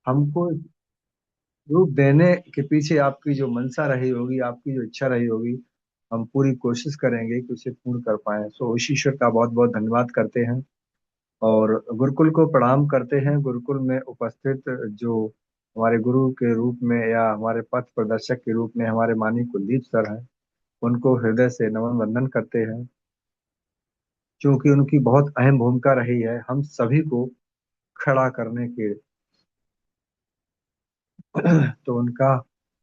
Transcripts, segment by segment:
हमको रूप देने के पीछे आपकी जो मंशा रही होगी, आपकी जो इच्छा रही होगी, हम पूरी कोशिश करेंगे कि उसे पूर्ण कर पाए। सो उस ईश्वर का बहुत बहुत धन्यवाद करते हैं और गुरुकुल को प्रणाम करते हैं। गुरुकुल में उपस्थित जो हमारे गुरु के रूप में या हमारे पथ प्रदर्शक के रूप में हमारे माननीय कुलदीप सर हैं, उनको हृदय से नमन वंदन करते हैं, क्योंकि उनकी बहुत अहम भूमिका रही है हम सभी को खड़ा करने के। तो उनका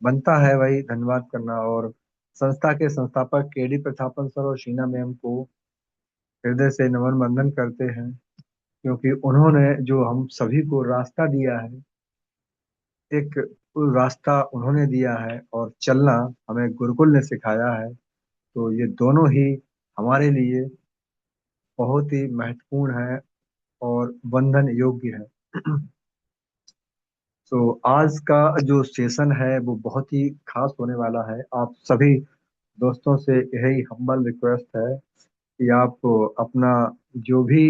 बनता है वही धन्यवाद करना। और संस्था के संस्थापक केडी प्रतापन सर और शीना मैम को हृदय से नमन वंदन करते हैं, क्योंकि उन्होंने जो हम सभी को रास्ता दिया है, एक रास्ता उन्होंने दिया है और चलना हमें गुरुकुल ने सिखाया है। तो ये दोनों ही हमारे लिए बहुत ही महत्वपूर्ण है और वंदन योग्य है। तो आज का जो सेशन है वो बहुत ही खास होने वाला है। आप सभी दोस्तों से यही हम्बल रिक्वेस्ट है कि आप अपना जो भी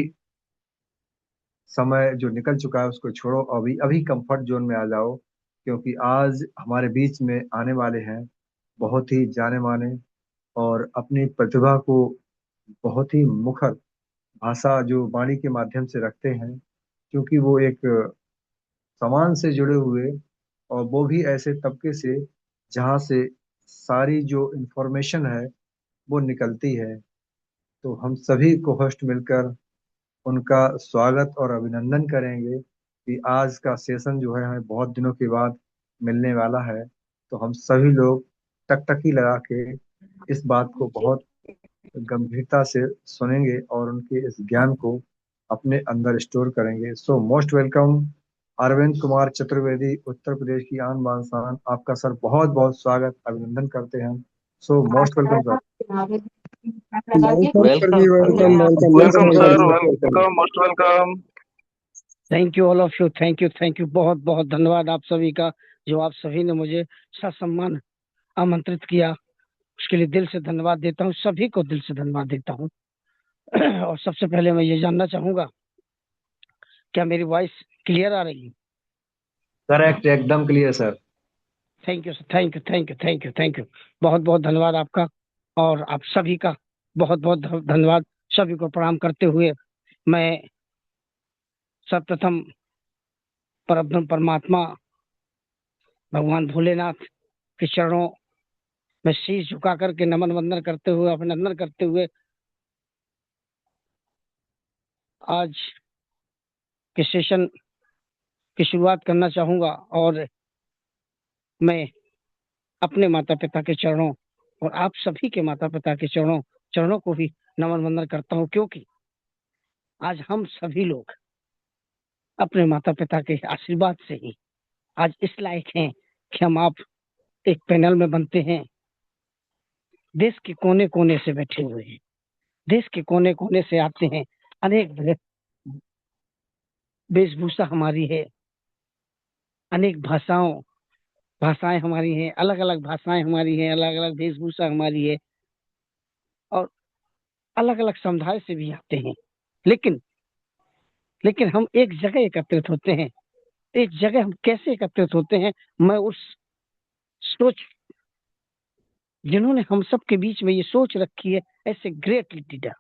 समय जो निकल चुका है उसको छोड़ो, अभी अभी कंफर्ट जोन में आ जाओ, क्योंकि आज हमारे बीच में आने वाले हैं बहुत ही जाने माने और अपनी प्रतिभा को बहुत ही मुखर भाषा जो वाणी के माध्यम से रखते हैं, क्योंकि वो एक समाज से जुड़े हुए और वो भी ऐसे तबके से जहाँ से सारी जो इंफॉर्मेशन है वो निकलती है। तो हम सभी को होस्ट मिलकर उनका स्वागत और अभिनंदन करेंगे कि आज का सेशन जो है हमें बहुत दिनों के बाद मिलने वाला है। तो हम सभी लोग टकटकी लगा के इस बात को बहुत गंभीरता से सुनेंगे और उनके इस ज्ञान को अपने अंदर स्टोर करेंगे। So most welcome Arvind Kumar Chaturvedi, Uttar Pradesh की आन बान शान। आपका सर बहुत बहुत स्वागत अभिनंदन करते हैं। So most welcome sir. Welcome sir ji, welcome welcome welcome welcome sir, very much welcome. Welcome, most welcome. Thank you all of you, thank you, बहुत बहुत धन्यवाद आप सभी का, जो आप सभी ने मुझे ससम्मान आमंत्रित किया। उसके लिए दिल से धन्यवाद देता हूँ, सभी को दिल से धन्यवाद देता हूँ। और सबसे पहले मैं ये जानना चाहूंगा, क्या मेरी वॉइस क्लियर आ रही है? करेक्ट, एकदम clear sir. Thank you sir, thank you, बहुत बहुत धन्यवाद आपका और आप सभी का बहुत बहुत धन्यवाद। सभी को प्रणाम करते हुए मैं सर्वप्रथम परब्रह्म परमात्मा भगवान भोलेनाथ के चरणों में शीश झुका करके नमन वंदन करते हुए, अभिनंदन करते हुए आज के सेशन की शुरुआत करना चाहूंगा। और मैं अपने माता पिता के चरणों और आप सभी के माता पिता के चरणों को भी नमन वंदन करता हूं, क्योंकि आज हम सभी लोग अपने माता पिता के आशीर्वाद से ही आज इस लायक हैं कि हम आप एक पैनल में बनते हैं। देश के कोने कोने से बैठे हुए हैं, देश के कोने कोने से आते हैं। अनेक वेशभूषा हमारी है, अनेक भाषाएं हमारी हैं, अलग अलग भाषाएं हमारी हैं, अलग अलग वेशभूषा हमारी है और अलग अलग समुदाय से भी आते हैं। लेकिन लेकिन हम एक जगह एकत्रित होते हैं। एक जगह हम कैसे एकत्रित होते हैं? मैं उस सोच, जिन्होंने हम सब के बीच में ये सोच रखी है, ऐसे ग्रेट लीडर,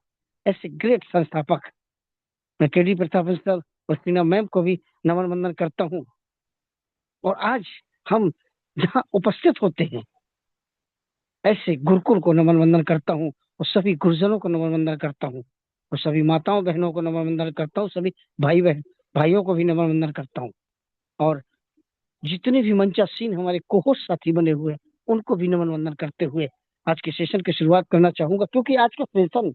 ऐसे ग्रेट संस्थापक, मैं केडी प्रताप सर और टीना मैम को भी नमन वंदन करता हूँ। और आज हम जहाँ उपस्थित होते हैं, ऐसे गुरुकुल को नमन वंदन करता हूँ और सभी गुरुजनों को नमन वंदन करता हूँ और सभी माताओं बहनों को नमन वंदन करता हूँ, सभी भाइयों को भी नमन वंदन करता हूँ। और जितने भी मंचासीन हमारे कोहोस्ट साथी बने हुए हैं, उनको भी नमन वंदन करते हुए आज के सेशन की शुरुआत करना चाहूंगा, क्योंकि आज का सेशन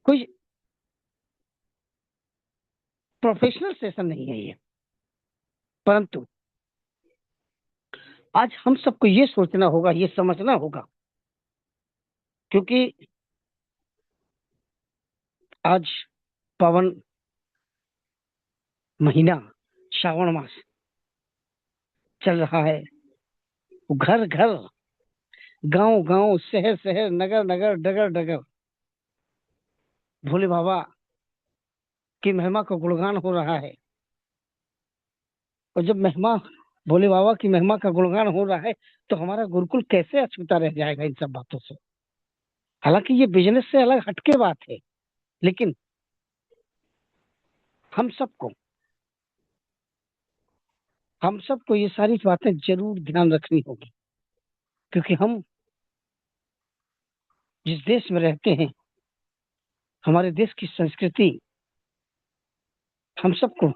कोई प्रोफेशनल सेशन नहीं है ये, परंतु आज हम सबको ये सोचना होगा, ये समझना होगा, क्योंकि आज पावन महीना श्रावण मास चल रहा है। घर घर, गांव गांव, शहर शहर, नगर नगर, डगर डगर भोले बाबा की महिमा का गुणगान हो रहा है। और जब महिमा भोले बाबा की महिमा का गुणगान हो रहा है तो हमारा गुरुकुल कैसे अछूता रह जाएगा इन सब बातों से। हालांकि ये बिजनेस से अलग हटके बात है, लेकिन हम सबको ये सारी बातें जरूर ध्यान रखनी होगी, क्योंकि हम जिस देश में रहते हैं, हमारे देश की संस्कृति हम सबको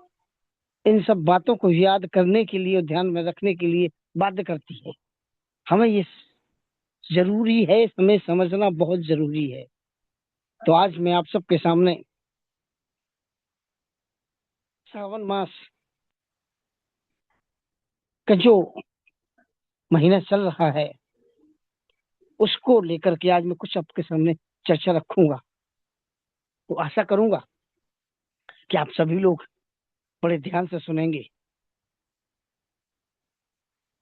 इन सब बातों को याद करने के लिए और ध्यान में रखने के लिए बाध्य करती है। हमें ये जरूरी है, हमें समझना बहुत जरूरी है। तो आज मैं आप सबके सामने सावन मास का जो महीना चल रहा है उसको लेकर के आज मैं कुछ आपके सामने चर्चा रखूंगा। तो आशा करूंगा कि आप सभी लोग बड़े ध्यान से सुनेंगे।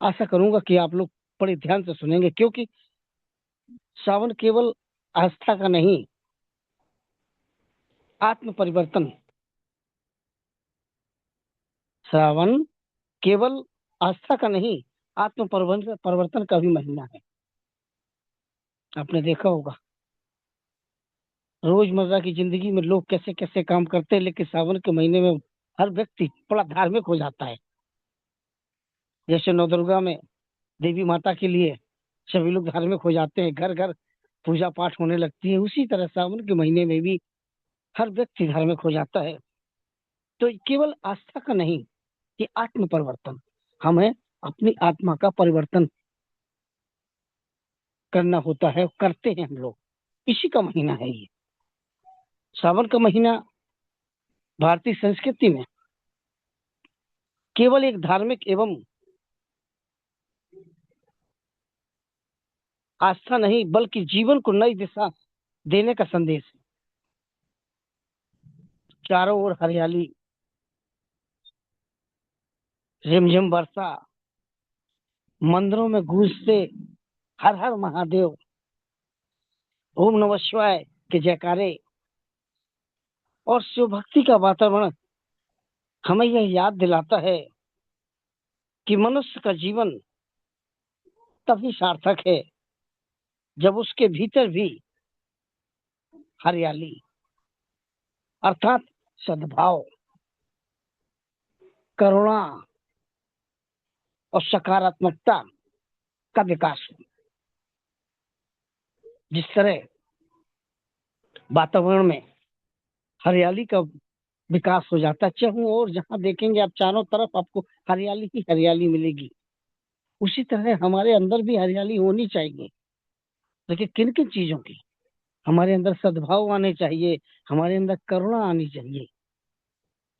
आशा करूंगा कि आप लोग बड़े ध्यान से सुनेंगे, क्योंकि सावन केवल आस्था का नहीं, आत्म परिवर्तन, सावन केवल आस्था का नहीं, आत्म परिवर्तन का भी महीना है। आपने देखा होगा रोजमर्रा की जिंदगी में लोग कैसे कैसे काम करते हैं, लेकिन सावन के महीने में हर व्यक्ति बड़ा धार्मिक हो जाता है। जैसे नवदुर्गा में देवी माता के लिए सभी लोग धार्मिक हो जाते हैं, घर घर पूजा पाठ होने लगती है, उसी तरह सावन के महीने में भी हर व्यक्ति धार्मिक हो जाता है। तो केवल आस्था का नहीं, ये आत्म परिवर्तन, हमें अपनी आत्मा का परिवर्तन करना होता है, करते हैं हम लोग। इसी का महीना है ये सावन का महीना। भारतीय संस्कृति में केवल एक धार्मिक एवं आस्था नहीं, बल्कि जीवन को नई दिशा देने का संदेश है। चारों ओर हरियाली, रिमझिम वर्षा, मंदिरों में गूंजते हर हर महादेव, ओम नमः शिवाय के जयकारे और शिव भक्ति का वातावरण हमें यह याद दिलाता है कि मनुष्य का जीवन तभी सार्थक है जब उसके भीतर भी हरियाली अर्थात सद्भाव, करुणा और सकारात्मकता का विकास हो। जिस तरह वातावरण में हरियाली का विकास हो जाता है, चाहे और जहां देखेंगे आप चारों तरफ आपको हरियाली ही हरियाली मिलेगी, उसी तरह हमारे अंदर भी हरियाली होनी चाहिए। लेकिन किन किन चीजों की? हमारे अंदर सद्भाव आने चाहिए, हमारे अंदर करुणा आनी चाहिए,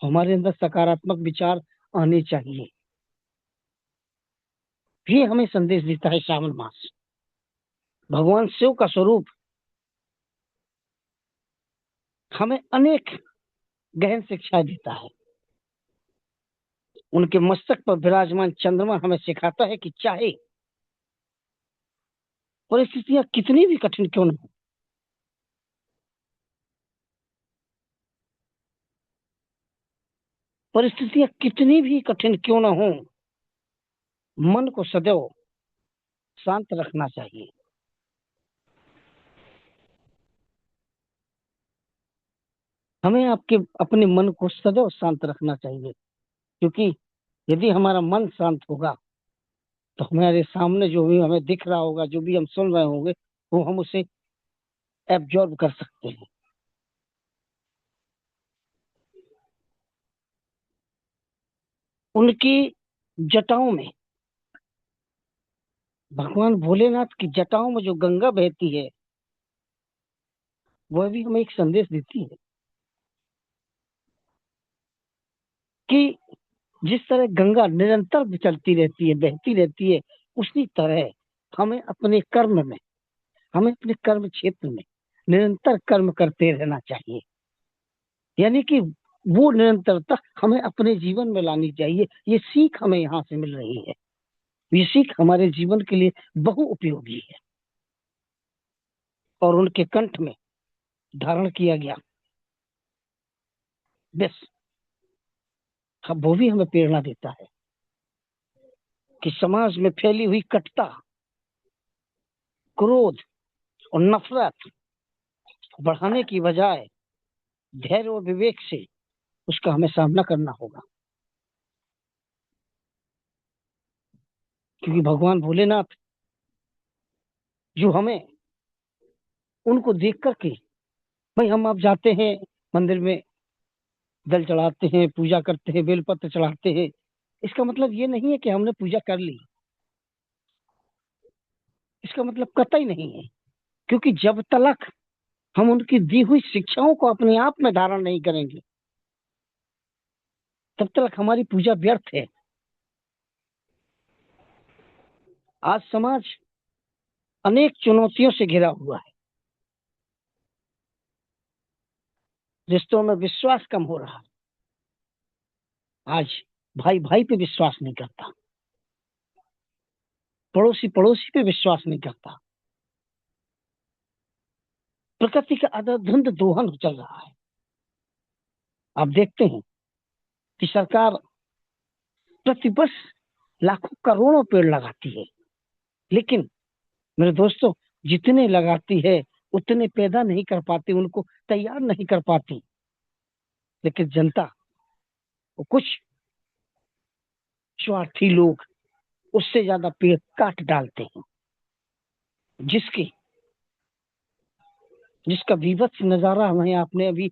हमारे अंदर सकारात्मक विचार आने चाहिए। भी हमें संदेश देता है सावन मास। भगवान शिव का स्वरूप हमें अनेक गहन शिक्षाएं देता है। उनके मस्तक पर विराजमान चंद्रमा हमें सिखाता है कि चाहे परिस्थितियां कितनी भी कठिन क्यों न हो, परिस्थितियां कितनी भी कठिन क्यों न हो, मन को सदैव शांत रखना चाहिए। हमें आपके अपने मन को सदैव शांत रखना चाहिए, क्योंकि यदि हमारा मन शांत होगा तो हमारे सामने जो भी हमें दिख रहा होगा, जो भी हम सुन रहे होंगे, वो हम उसे एब्जॉर्ब कर सकते हैं। उनकी जटाओं में, भगवान भोलेनाथ की जटाओं में जो गंगा बहती है, वह भी हमें एक संदेश देती है कि जिस तरह गंगा निरंतर चलती रहती है, बहती रहती है, उसी तरह हमें अपने कर्म में, हमें अपने कर्म क्षेत्र में निरंतर कर्म करते रहना चाहिए। यानी कि वो निरंतरता हमें अपने जीवन में लानी चाहिए। ये सीख हमें यहाँ से मिल रही है, ये सीख हमारे जीवन के लिए बहु उपयोगी है और उनके कंठ में धारण किया गया बस वो भी हमें प्रेरणा देता है। कि समाज में फैली हुई कटुता, क्रोध और नफरत बढ़ाने की बजाय धैर्य और विवेक से उसका हमें सामना करना होगा। क्योंकि भगवान भोलेनाथ जो हमें उनको देख करके, भाई हम आप जाते हैं मंदिर में, जल चढ़ाते हैं, पूजा करते हैं, बेलपत्र चढ़ाते हैं, इसका मतलब ये नहीं है कि हमने पूजा कर ली, इसका मतलब कतई नहीं है। क्योंकि जब तक हम उनकी दी हुई शिक्षाओं को अपने आप में धारण नहीं करेंगे तब तक हमारी पूजा व्यर्थ है। आज समाज अनेक चुनौतियों से घिरा हुआ है। रिश्तों में विश्वास कम हो रहा है। आज भाई भाई पे विश्वास नहीं करता, पड़ोसी पड़ोसी पे विश्वास नहीं करता। प्रकृति का अंधाधुंध दोहन चल रहा है। आप देखते हैं कि सरकार प्रतिवर्ष लाखों करोड़ों पेड़ लगाती है, लेकिन मेरे दोस्तों जितने लगाती है उतने पैदा नहीं कर पाती, उनको तैयार नहीं कर पाती। लेकिन जनता, वो कुछ स्वार्थी लोग उससे ज्यादा पेड़ काट डालते हैं, जिसकी जिसका विभत्स नजारा हमें आपने अभी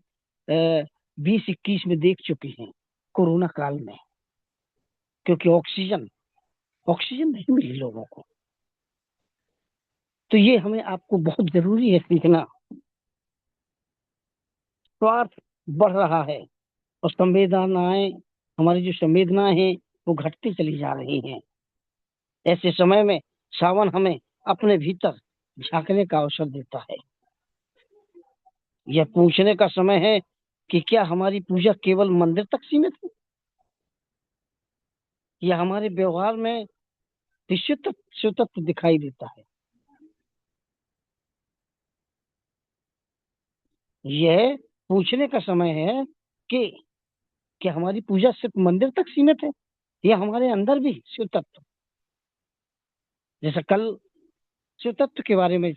2021 में देख चुके हैं, कोरोना काल में। क्योंकि ऑक्सीजन ऑक्सीजन नहीं मिली लोगों को। तो ये हमें आपको बहुत जरूरी है सीखना। स्वार्थ बढ़ रहा है और संवेदनाएं, हमारी जो संवेदनाएं हैं वो घटती चली जा रही हैं। ऐसे समय में सावन हमें अपने भीतर झांकने का अवसर देता है। यह पूछने का समय है कि क्या हमारी पूजा केवल मंदिर तक सीमित है, या हमारे व्यवहार में विशुद्ध शुद्धत्व दिखाई देता है। यह पूछने का समय है कि क्या हमारी पूजा सिर्फ मंदिर तक सीमित है, या हमारे अंदर भी शिव तत्व, जैसा कल शिव तत्व के बारे में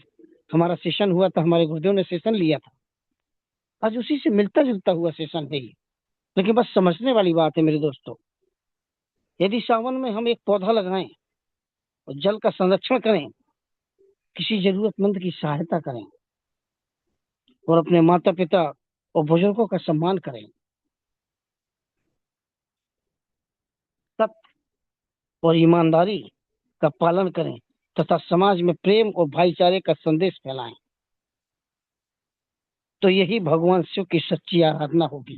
हमारा सेशन हुआ था, हमारे गुरुदेव ने सेशन लिया था, आज उसी से मिलता जुलता हुआ सेशन है ये। लेकिन बस समझने वाली बात है मेरे दोस्तों, यदि सावन में हम एक पौधा लगाएं और जल का संरक्षण करें, किसी जरूरतमंद की सहायता करें और अपने माता पिता और बुजुर्गों का सम्मान करें, सत्य और ईमानदारी का पालन करें तथा समाज में प्रेम और भाईचारे का संदेश फैलाएं, तो यही भगवान शिव की सच्ची आराधना होगी।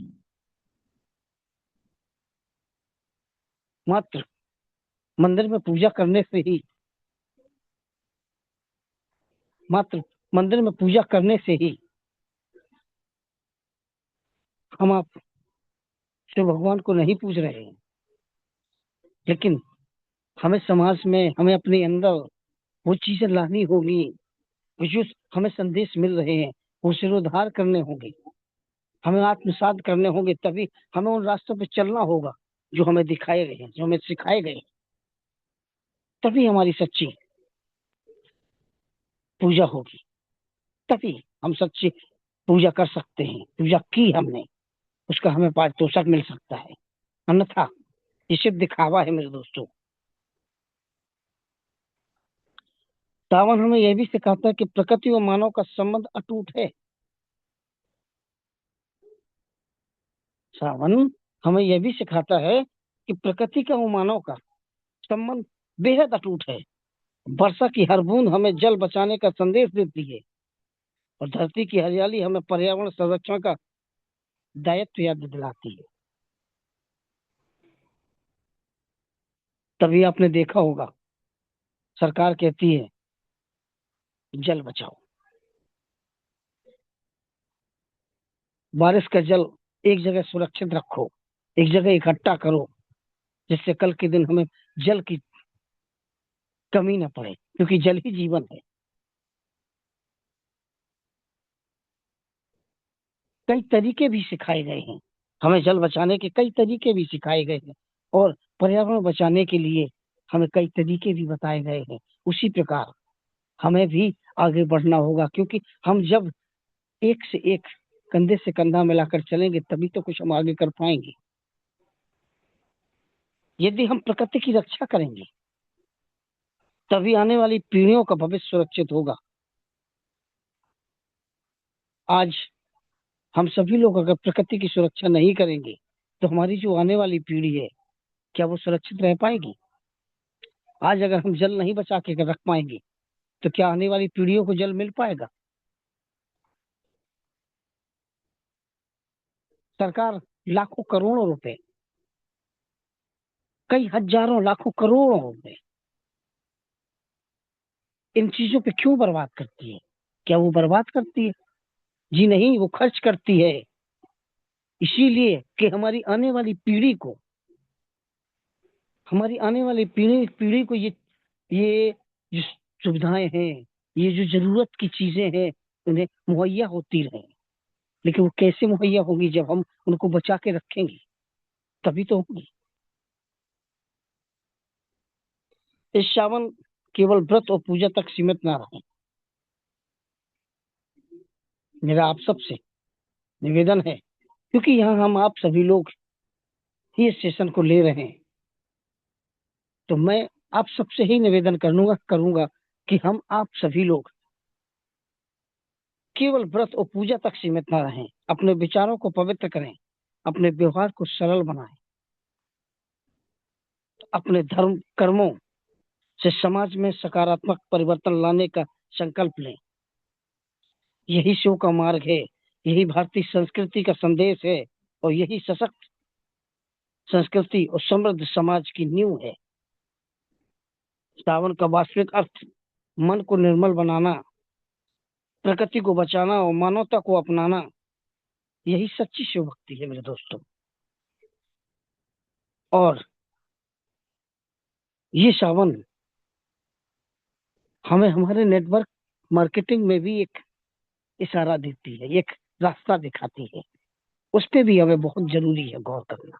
मात्र मंदिर में पूजा करने से ही मात्र मंदिर में पूजा करने से ही हम आप शिव भगवान को नहीं पूज रहे हैं, लेकिन हमें समाज में, हमें अपने अंदर वो चीजें लानी होगी जो हमें संदेश मिल रहे हैं, वो सिरोधार करने होंगे, हमें आत्मसात करने होंगे। तभी हमें उन रास्तों पर चलना होगा जो हमें दिखाए गए हैं, जो हमें सिखाए गए हैं। तभी हमारी सच्ची पूजा होगी, तभी हम सच्ची पूजा कर सकते हैं। पूजा की हमने, उसका हमें पारितोषिक मिल सकता है, अन्यथा ये सिर्फ दिखावा है मेरे दोस्तों। सावन हमें यह भी सिखाता है कि प्रकृति और मानव का संबंध अटूट है। सावन हमें यह भी सिखाता है कि प्रकृति का और मानव का संबंध बेहद अटूट है। वर्षा की हर बूंद हमें जल बचाने का संदेश देती है और धरती की हरियाली हमें पर्यावरण संरक्षण का दायित्व याद दिलाती है। तभी आपने देखा होगा सरकार कहती है जल बचाओ, बारिश का जल एक जगह सुरक्षित रखो, एक जगह इकट्ठा करो, जिससे कल के दिन हमें जल की कमी न पड़े, क्योंकि जल ही जीवन है। कई तरीके भी सिखाए गए हैं, हमें जल बचाने के कई तरीके भी सिखाए गए हैं और पर्यावरण बचाने के लिए हमें कई तरीके भी बताए गए हैं। उसी प्रकार हमें भी आगे बढ़ना होगा, क्योंकि हम जब एक से एक कंधे से कंधा मिलाकर चलेंगे तभी तो कुछ हम आगे कर पाएंगे। यदि हम प्रकृति की रक्षा करेंगे तभी आने वाली पीढ़ियों का भविष्य सुरक्षित होगा। आज हम सभी लोग अगर प्रकृति की सुरक्षा नहीं करेंगे तो हमारी जो आने वाली पीढ़ी है, क्या वो सुरक्षित रह पाएगी? आज अगर हम जल नहीं बचा के रख पाएंगे तो क्या आने वाली पीढ़ियों को जल मिल पाएगा? सरकार लाखों करोड़ों रुपए, कई हजारों लाखों करोड़ों रुपए इन चीजों पे क्यों बर्बाद करती है? क्या वो बर्बाद करती है? जी नहीं, वो खर्च करती है इसीलिए कि हमारी आने वाली पीढ़ी पीढ़ी को ये जो सुविधाएं हैं, ये जो जरूरत की चीजें हैं, उन्हें मुहैया होती रहे। लेकिन वो कैसे मुहैया होगी? जब हम उनको बचा के रखेंगे तभी तो होगी। इस श्रावण केवल व्रत और पूजा तक सीमित ना रहे। मेरा आप सबसे निवेदन है, क्योंकि यहाँ हम आप सभी लोग ही इस सेशन को ले रहे हैं, तो मैं आप सबसे ही निवेदन करूंगा कि हम आप सभी लोग केवल व्रत और पूजा तक सीमित ना रहें। अपने विचारों को पवित्र करें, अपने व्यवहार को सरल बनाएं, अपने धर्म कर्मों से समाज में सकारात्मक परिवर्तन लाने का संकल्प लें। यही शिव का मार्ग है, यही भारतीय संस्कृति का संदेश है, और यही सशक्त संस्कृति और समृद्ध समाज की नींव है। सावन का वास्तविक अर्थ मन को निर्मल बनाना, प्रकृति को बचाना और मानवता को अपनाना, यही सच्ची शिव भक्ति है मेरे दोस्तों। और ये सावन हमें हमारे नेटवर्क मार्केटिंग में भी एक इशारा देती है, एक रास्ता दिखाती है। उस पे भी हमें बहुत जरूरी है गौर करना।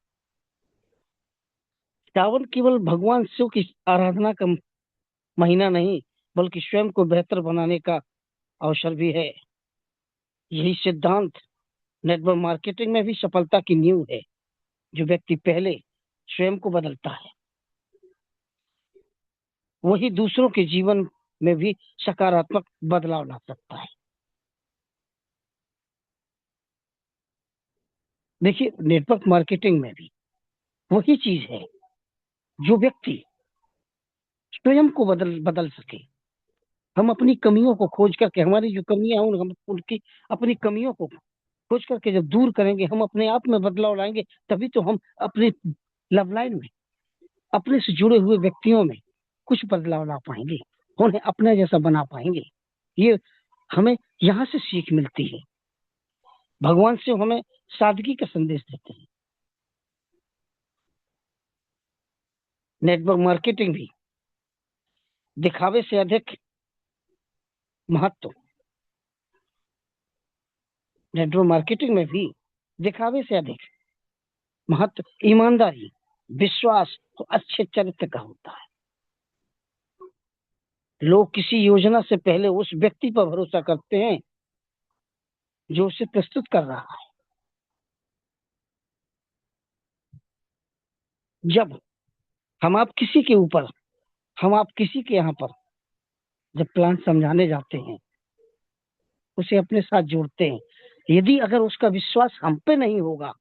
सावन केवल भगवान शिव की आराधना का महीना नहीं, बल्कि स्वयं को बेहतर बनाने का अवसर भी है। यही सिद्धांत नेटवर्क मार्केटिंग में भी सफलता की नींव है। जो व्यक्ति पहले स्वयं को बदलता है, वही दूसरों के जीवन में भी सकारात्मक बदलाव ला सकता है। देखिए, नेटवर्क मार्केटिंग में भी वही चीज है, जो व्यक्ति स्वयं को बदल बदल सके। हम अपनी कमियों को खोज करके, हमारी जो कमियां हैं हम उनकी अपनी कमियों को खोज करके जब दूर करेंगे, हम अपने आप में बदलाव लाएंगे, तभी तो हम अपने लव लाइन में, अपने से जुड़े हुए व्यक्तियों में कुछ बदलाव ला पाएंगे, उन्हें अपने जैसा बना पाएंगे। ये हमें यहाँ से सीख मिलती है। भगवान से हमें सादगी का संदेश देते हैं। नेटवर्क मार्केटिंग भी दिखावे से अधिक महत्व नेटवर्क मार्केटिंग में भी दिखावे से अधिक महत्व ईमानदारी, विश्वास और अच्छे चरित्र का होता है। लोग किसी योजना से पहले उस व्यक्ति पर भरोसा करते हैं जो उसे प्रस्तुत कर रहा है। जब हम आप किसी के यहाँ पर जब प्लान समझाने जाते हैं, उसे अपने साथ जोड़ते हैं, यदि अगर उसका विश्वास हम पे नहीं होगा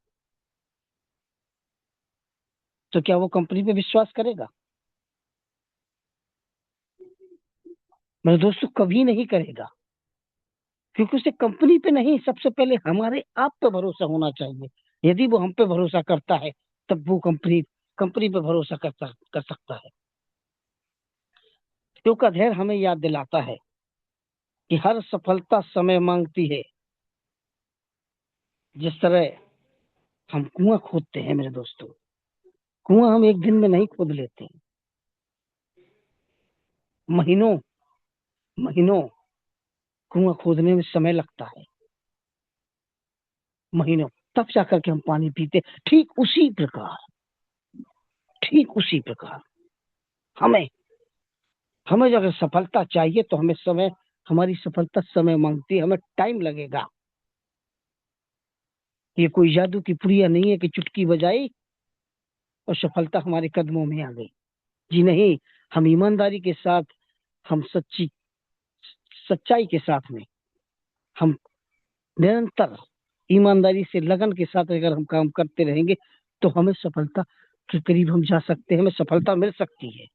तो क्या वो कंपनी पे विश्वास करेगा? मेरे दोस्तों, कभी नहीं करेगा, क्योंकि उसे कंपनी पे नहीं, सबसे पहले हमारे आप पे भरोसा होना चाहिए। यदि वो हम पे भरोसा करता है तब वो कंपनी पे भरोसा कर सकता है। शिव का धैर्य हमें याद दिलाता है कि हर सफलता समय मांगती है। जिस तरह हम कुआं खोदते हैं मेरे दोस्तों, कुआं हम एक दिन में नहीं खोद लेते हैं, महीनों महीनों कुआं खोदने में समय लगता है, महीनों, तब जाकर के हम पानी पीते। ठीक उसी प्रकार हमें हमें जो अगर सफलता चाहिए तो हमें समय, हमारी सफलता समय मांगती है, हमें टाइम लगेगा। ये कोई जादू की पुड़िया नहीं है कि चुटकी बजाई और सफलता हमारे कदमों में आ गई। जी नहीं, हम ईमानदारी के साथ, हम सच्चाई के साथ में, हम निरंतर ईमानदारी से लगन के साथ अगर हम काम करते रहेंगे तो हमें सफलता के करीब हम जा सकते हैं, हमें सफलता मिल सकती है।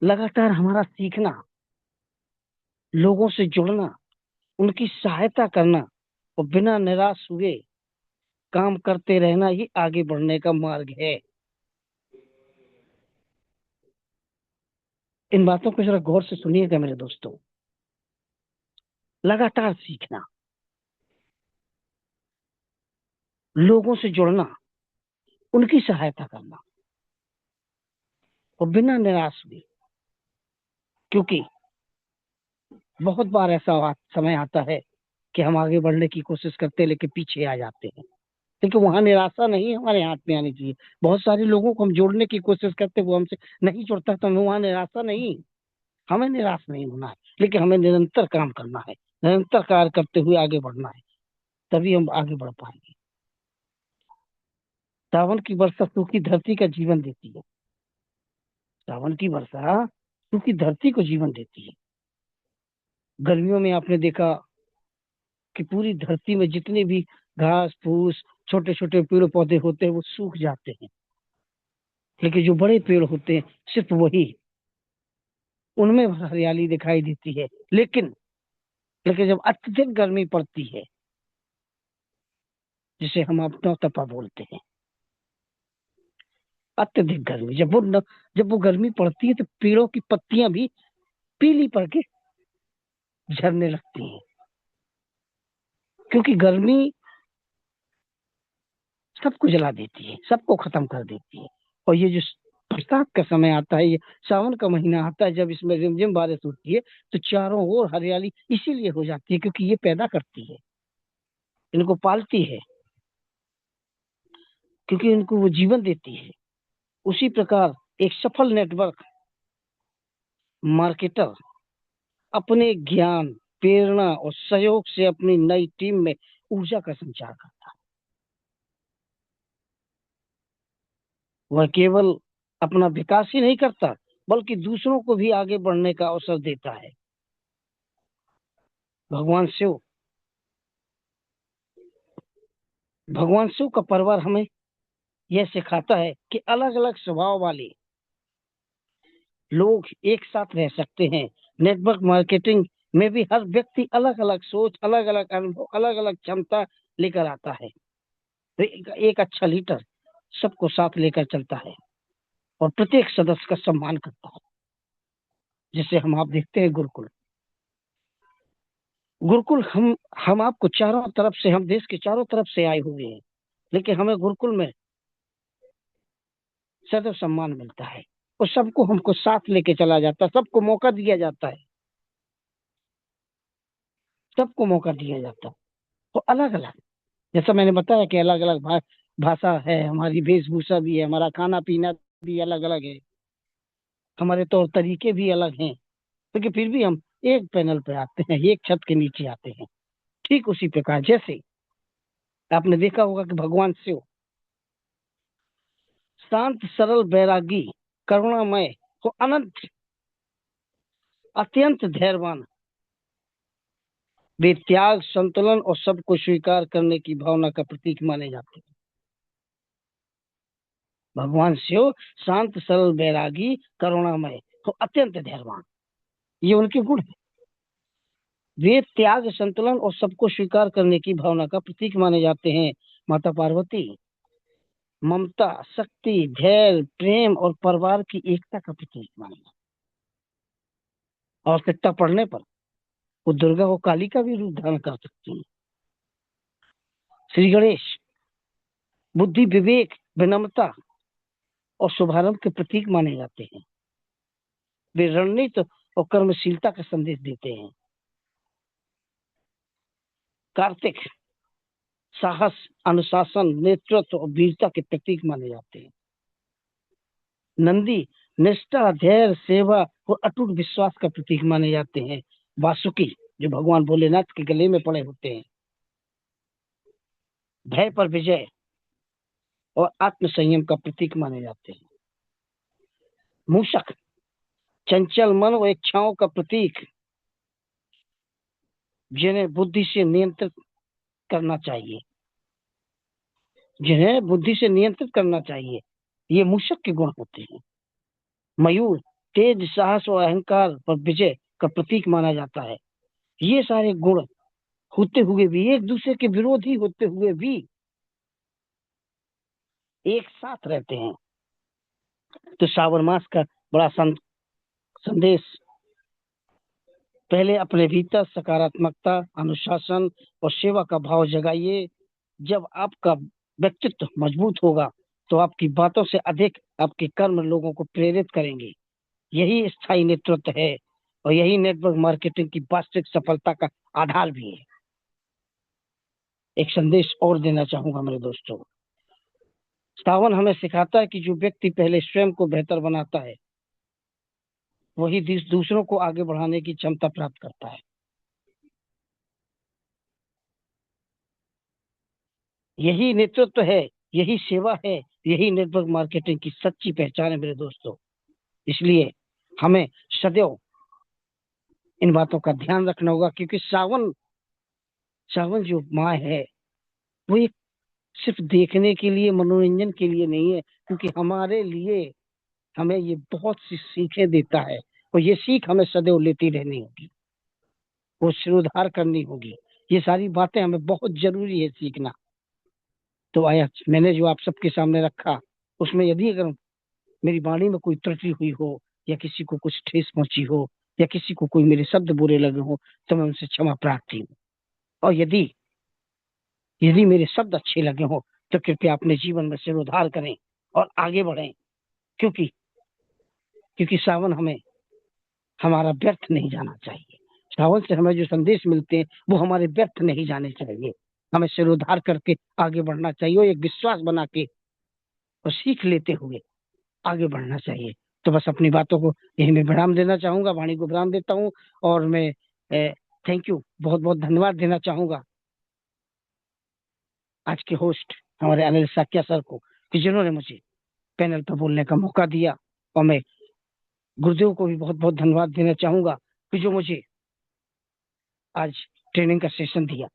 लगातार हमारा सीखना, लोगों से जुड़ना, उनकी सहायता करना और बिना निराश हुए काम करते रहना ही आगे बढ़ने का मार्ग है। इन बातों को जरा गौर से सुनिएगा मेरे दोस्तों। लगातार सीखना, लोगों से जुड़ना, उनकी सहायता करना और बिना निराश हुए, क्योंकि बहुत बार ऐसा समय आता है कि हम आगे बढ़ने की कोशिश करते हैं लेकिन पीछे आ जाते हैं। लेकिन वहां निराशा नहीं हमारे हाथ में आनी चाहिए। बहुत सारे लोगों को हम जोड़ने की कोशिश करते, वो हमसे नहीं जुड़ता, तो वहां निराशा नहीं, हमें निराश नहीं होना है, लेकिन हमें निरंतर काम करना है, निरंतर कार्य करते हुए आगे बढ़ना है, तभी हम आगे बढ़ पाएंगे। सावन की वर्षा सूखी धरती का जीवन देती है। सावन की वर्षा सूखी धरती को जीवन देती है। गर्मियों में आपने देखा कि पूरी धरती में जितने भी घास फूस, छोटे छोटे पेड़ पौधे होते हैं वो सूख जाते हैं, लेकिन जो बड़े पेड़ होते हैं सिर्फ वही, उनमें हरियाली दिखाई देती है। लेकिन लेकिन जब अत्यधिक गर्मी पड़ती है, जिसे हम अपना तपा बोलते हैं, अत्यधिक गर्मी, जब वो गर्मी पड़ती है तो पेड़ों की पत्तियां भी पीली पड़ के झरने लगती हैं, क्योंकि गर्मी सबको जला देती है, सबको खत्म कर देती है। और ये जो बरसात का समय आता है, ये सावन का महीना आता है, जब इसमें रिमझिम बारिश होती है तो चारों ओर हरियाली इसीलिए हो जाती है क्योंकि ये पैदा करती है, इनको पालती है, क्योंकि इनको वो जीवन देती है। उसी प्रकार एक सफल नेटवर्क मार्केटर अपने ज्ञान, प्रेरणा और सहयोग से अपनी नई टीम में ऊर्जा का संचार करता है। वह केवल अपना विकास ही नहीं करता, बल्कि दूसरों को भी आगे बढ़ने का अवसर देता है। भगवान शिव भगवान शिव का परिवार हमें यह सिखाता है कि अलग अलग स्वभाव वाले लोग एक साथ रह सकते हैं। नेटवर्क मार्केटिंग में भी हर व्यक्ति अलग अलग सोच, अलग अलग अनुभव, अलग अलग क्षमता लेकर आता है। एक अच्छा लीडर सबको साथ लेकर चलता है और प्रत्येक सदस्य का सम्मान करता है, जिसे हम आप देखते हैं गुरुकुल। गुरुकुल हम आपको चारों तरफ से, हम देश के चारों तरफ से आए हुए हैं, लेकिन हमें गुरुकुल में सदैव सम्मान मिलता है और सबको हमको साथ लेके चला जाता है, सबको मौका दिया जाता है, सबको मौका दिया जाता है। तो अलग अलग, जैसा मैंने बताया कि अलग अलग भाषा है, हमारी वेशभूषा भी है, हमारा खाना पीना भी अलग अलग है, हमारे तौर तरीके भी अलग हैं, लेकिन फिर भी हम एक पैनल पे आते हैं, एक छत के नीचे आते हैं। ठीक उसी प्रकार जैसे आपने देखा होगा कि भगवान शिव शांत सरल बैरागी करुणामय को अनंत अत्यंत धैर्यवान, वे त्याग, संतुलन और सबको स्वीकार करने की भावना का प्रतीक माने जाते हैं। भगवान शिव शांत सरल बैरागी करुणामय तो अत्यंत धैर्यवान, ये उनके गुण है। वे त्याग, संतुलन और सबको स्वीकार करने की भावना का प्रतीक माने जाते हैं। माता पार्वती ममता, शक्ति, धैर्य, प्रेम और परिवार की एकता का प्रतीक माने जाते हैं। आवश्यकता पड़ने पर वो दुर्गा और काली का भी रूप धारण कर सकती है। श्री गणेश बुद्धि, विवेक, विनम्रता और शुभारंभ के प्रतीक माने जाते हैं। वे रणनीति और कर्मशीलता का संदेश देते हैं। कार्तिक साहस, अनुशासन, नेतृत्व और वीरता के प्रतीक माने जाते हैं। नंदी निष्ठा, धैर्य, सेवा और अटूट विश्वास का प्रतीक माने जाते हैं। वासुकी जो भगवान भोलेनाथ के गले में पड़े होते हैं, भय पर विजय और आत्म संयम का प्रतीक माने जाते हैं। मूषक चंचल मन और इच्छाओं का प्रतीक, जिन्हें बुद्धि से नियंत्रित करना चाहिए, जिन्हें बुद्धि से नियंत्रित करना चाहिए, ये मूषक के गुण होते हैं। मयूर तेज, साहस और अहंकार पर विजय का प्रतीक माना जाता है। ये सारे गुण होते हुए भी, एक दूसरे के विरोधी होते हुए भी एक साथ रहते हैं। तो श्रावण मास का बड़ा संदेश, पहले अपने भीतर सकारात्मकता, अनुशासन और सेवा का भाव जगाइए। जब आपका व्यक्तित्व मजबूत होगा तो आपकी बातों से अधिक आपके कर्म लोगों को प्रेरित करेंगे। यही स्थायी नेतृत्व है और यही नेटवर्क मार्केटिंग की वास्तविक सफलता का आधार भी है। एक संदेश और देना चाहूंगा मेरे दोस्तों, श्रावण हमें सिखाता है कि जो व्यक्ति पहले स्वयं को बेहतर बनाता है, वही दूसरों को आगे बढ़ाने की क्षमता प्राप्त करता है। यही नेतृत्व है, यही सेवा है, यही नेटवर्क मार्केटिंग की सच्ची पहचान है मेरे दोस्तों। इसलिए हमें सदैव इन बातों का ध्यान रखना होगा, क्योंकि सावन सावन जो माह है वो एक सिर्फ देखने के लिए, मनोरंजन के लिए नहीं है, क्योंकि हमारे लिए हमें ये बहुत सी सीखें देता है और ये सीख हमें सदैव लेती रहनी होगी, वो सिरोधार करनी होगी। ये सारी बातें हमें बहुत जरूरी है सीखना। तो आया मैंने जो आप सबके सामने रखा, उसमें यदि अगर मेरी वाणी में कोई त्रुटि हुई हो, या किसी को कुछ ठेस पहुंची हो, या किसी को कोई मेरे शब्द बुरे लगे हो, तो मैं उनसे क्षमा प्रार्थी हूँ। और यदि यदि मेरे शब्द अच्छे लगे हो तो कृपया अपने जीवन में सिरोधार करें और आगे बढ़ें, क्योंकि क्योंकि सावन हमें हमारा व्यर्थ नहीं जाना चाहिए। सावन से हमें जो संदेश मिलते हैं वो हमारे व्यर्थ नहीं जाने चाहिए। हमें सिरोधार करके आगे बढ़ना चाहिए और एक विश्वास बना के और सीख लेते हुए आगे बढ़ना चाहिए। तो बस अपनी बातों को यही मैं विराम देना चाहूंगा, वाणी को विराम देता हूँ। और मैं थैंक यू, बहुत बहुत धन्यवाद देना चाहूंगा आज के होस्ट हमारे अनिल साकिया सर को, कि जिन्होंने मुझे पैनल पर बोलने का मौका दिया। और मैं गुरुदेव को भी बहुत बहुत धन्यवाद देना चाहूंगा कि जो मुझे आज ट्रेनिंग का सेशन दिया।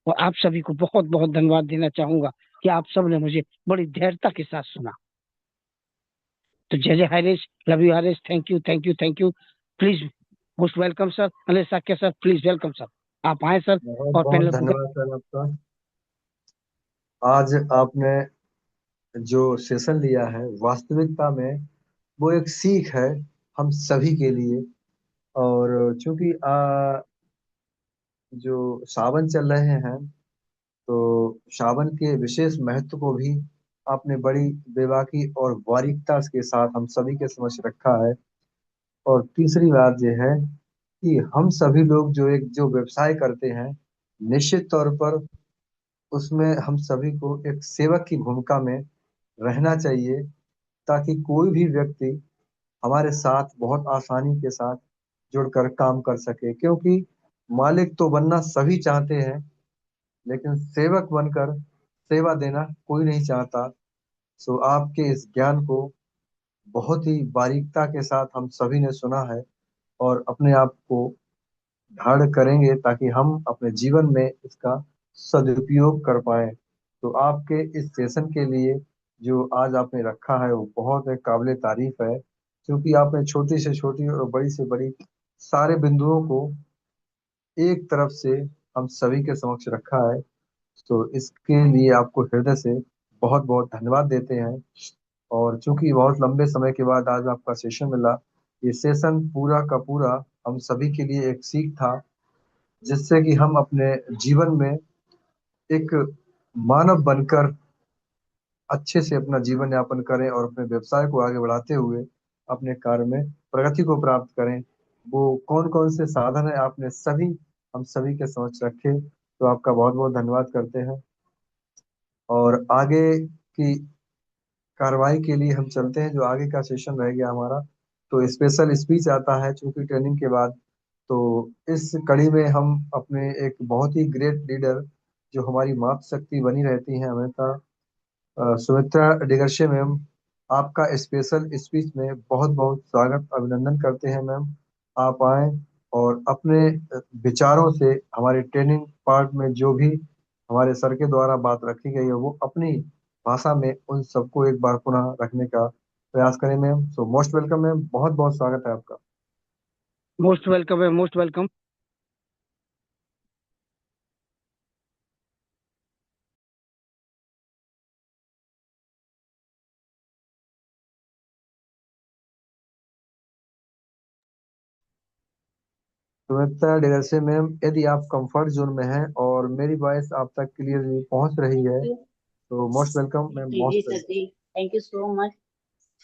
और आप सभी को बहुत बहुत धन्यवाद देना चाहूंगा कि आप सब ने मुझे बड़ी धैर्यता के साथ सुना। तो जय जय Harish, love you Harish, thank you thank you thank you. Please most welcome sir, Anil Shakya sir, please welcome sir, आप आए सर। बहुत और बहुत पैनल को धन्यवाद सर आपका। आज आपने जो सेशन लिया है, वास्तविकता में वो एक सीख है हम सभी के लिए। और चूंकि जो सावन चल रहे हैं, तो सावन के विशेष महत्व को भी आपने बड़ी बेबाकी और बारीकता के साथ हम सभी के समक्ष रखा है। और तीसरी बात यह है कि हम सभी लोग जो व्यवसाय करते हैं, निश्चित तौर पर उसमें हम सभी को एक सेवक की भूमिका में रहना चाहिए, ताकि कोई भी व्यक्ति हमारे साथ बहुत आसानी के साथ जुड़कर काम कर सके। क्योंकि मालिक तो बनना सभी चाहते हैं, लेकिन सेवक बनकर सेवा देना कोई नहीं चाहता। सो आपके इस ज्ञान को बहुत ही बारीकता के साथ हम सभी ने सुना है और अपने आप को धारण करेंगे, ताकि हम अपने जीवन में इसका सदुपयोग कर पाए। तो आपके इस सेशन के लिए जो आज आपने रखा है वो बहुत एक काबिले तारीफ है, क्योंकि आपने छोटी से छोटी और बड़ी से बड़ी सारे बिंदुओं को एक तरफ से हम सभी के समक्ष रखा है। तो इसके लिए आपको हृदय से बहुत बहुत धन्यवाद देते हैं। और चूंकि बहुत लंबे समय के बाद आज आपका सेशन मिला, ये सेशन पूरा का पूरा हम सभी के लिए एक सीख था, जिससे कि हम अपने जीवन में एक मानव बनकर अच्छे से अपना जीवन यापन करें और अपने व्यवसाय को आगे बढ़ाते हुए अपने कार्य में प्रगति को प्राप्त करें। वो कौन कौन से साधन है आपने सभी हम सभी के समक्ष रखे। तो आपका बहुत बहुत धन्यवाद करते हैं। और आगे की कार्रवाई के लिए हम चलते हैं, जो आगे का सेशन रह गया हमारा। तो स्पेशल स्पीच आता है चूंकि ट्रेनिंग के बाद। तो इस कड़ी में हम अपने एक बहुत ही ग्रेट लीडर, जो हमारी मातृ शक्ति बनी रहती है हमेशा, सुमित्रा डिगरशे मैम, आपका स्पेशल स्पीच में बहुत बहुत स्वागत अभिनंदन करते हैं मैम। आप आए और अपने विचारों से हमारे ट्रेनिंग पार्ट में जो भी हमारे सर के द्वारा बात रखी गई है वो अपनी भाषा में उन सबको एक बार पुनः रखने का प्रयास करें मैम। सो मोस्ट वेलकम मैम, बहुत बहुत स्वागत है आपका। मोस्ट वेलकम है, मोस्ट वेलकम। सुमित्रा डिगरसे मैम, यदि आप कंफर्ट जोन में हैं और मेरी वॉइस आप तक क्लियरली पहुंच रही है तो मोस्ट वेलकम मैम, जी जी मोस्ट सर वेलकम। जी, थैंक यू सो मच।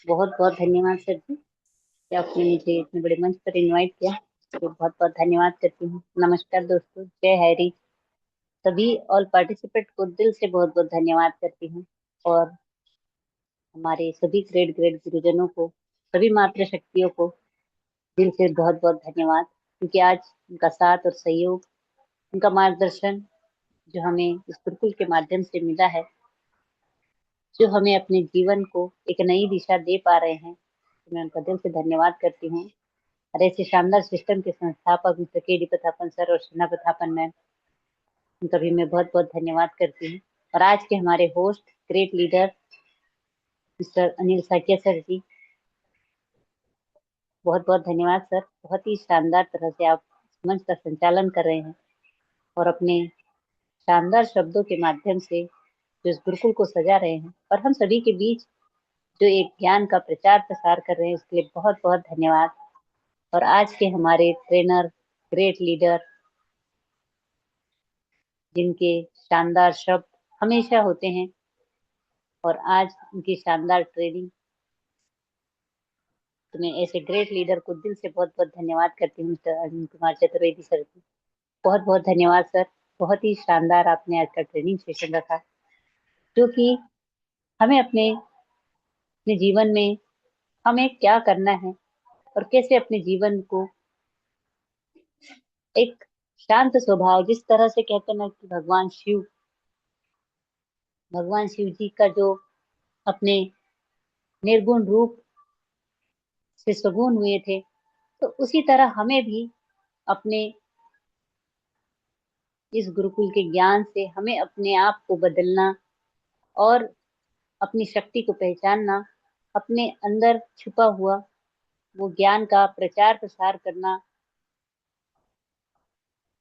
बहुत बहुत धन्यवाद सर जी कि आपने मुझे इतने बड़े मंच पर इनवाइट किया। तो बहुत बहुत धन्यवाद करती हूँ। नमस्कार दोस्तों, जय हैरी। सभी ऑल पार्टिसिपेंट को दिल से बहुत बहुत धन्यवाद करती हूँ। और हमारे सभी ग्रेट ग्रेट गुरुजनों को, सभी मातृशक्तियों को दिल से बहुत बहुत धन्यवाद, क्योंकि आज उनका साथ और सहयोग, उनका मार्गदर्शन जो हमें इस गुरुकुल के माध्यम से मिला है, जो हमें अपने जीवन को एक नई दिशा दे पा रहे हैं, तो मैं उनका दिल से धन्यवाद करती हूँ। और ऐसे शानदार सिस्टम के संस्थापक मिस्टर के डी प्रतापन सर और शना प्रतापन मैम, उनका भी मैं बहुत बहुत धन्यवाद करती हूँ। और आज के हमारे host great leader mister Anil Sakiya sir ji, बहुत बहुत धन्यवाद सर। बहुत ही शानदार तरह से आप मंच का संचालन कर रहे हैं और अपने शानदार शब्दों के माध्यम से जो इस गुरुकुल को सजा रहे हैं और हम सभी के बीच जो एक ज्ञान का प्रचार प्रसार कर रहे हैं, उसके लिए बहुत बहुत धन्यवाद। और आज के हमारे ट्रेनर, ग्रेट लीडर, जिनके शानदार शब्द हमेशा होते हैं, और आज उनकी शानदार ट्रेनिंग, तो मैं ऐसे ग्रेट लीडर को दिल से बहुत बहुत धन्यवाद करती हूँ। मिस्टर अरविंद कुमार चतुर्वेदी सर जी, बहुत बहुत धन्यवाद सर। बहुत ही शानदार आपने आज का ट्रेनिंग सेशन रखा, जो कि हमें अपने अपने जीवन में हमें क्या करना है और कैसे अपने जीवन को एक शांत स्वभाव, जिस तरह से कहते हैं ना कि भगवान शिव जी का जो अपने निर्गुण रूप से सगुण हुए थे, तो उसी तरह हमें भी अपने इस गुरुकुल के ज्ञान से हमें अपने आप को बदलना और अपनी शक्ति को पहचानना, अपने अंदर छुपा हुआ वो ज्ञान का प्रचार प्रसार करना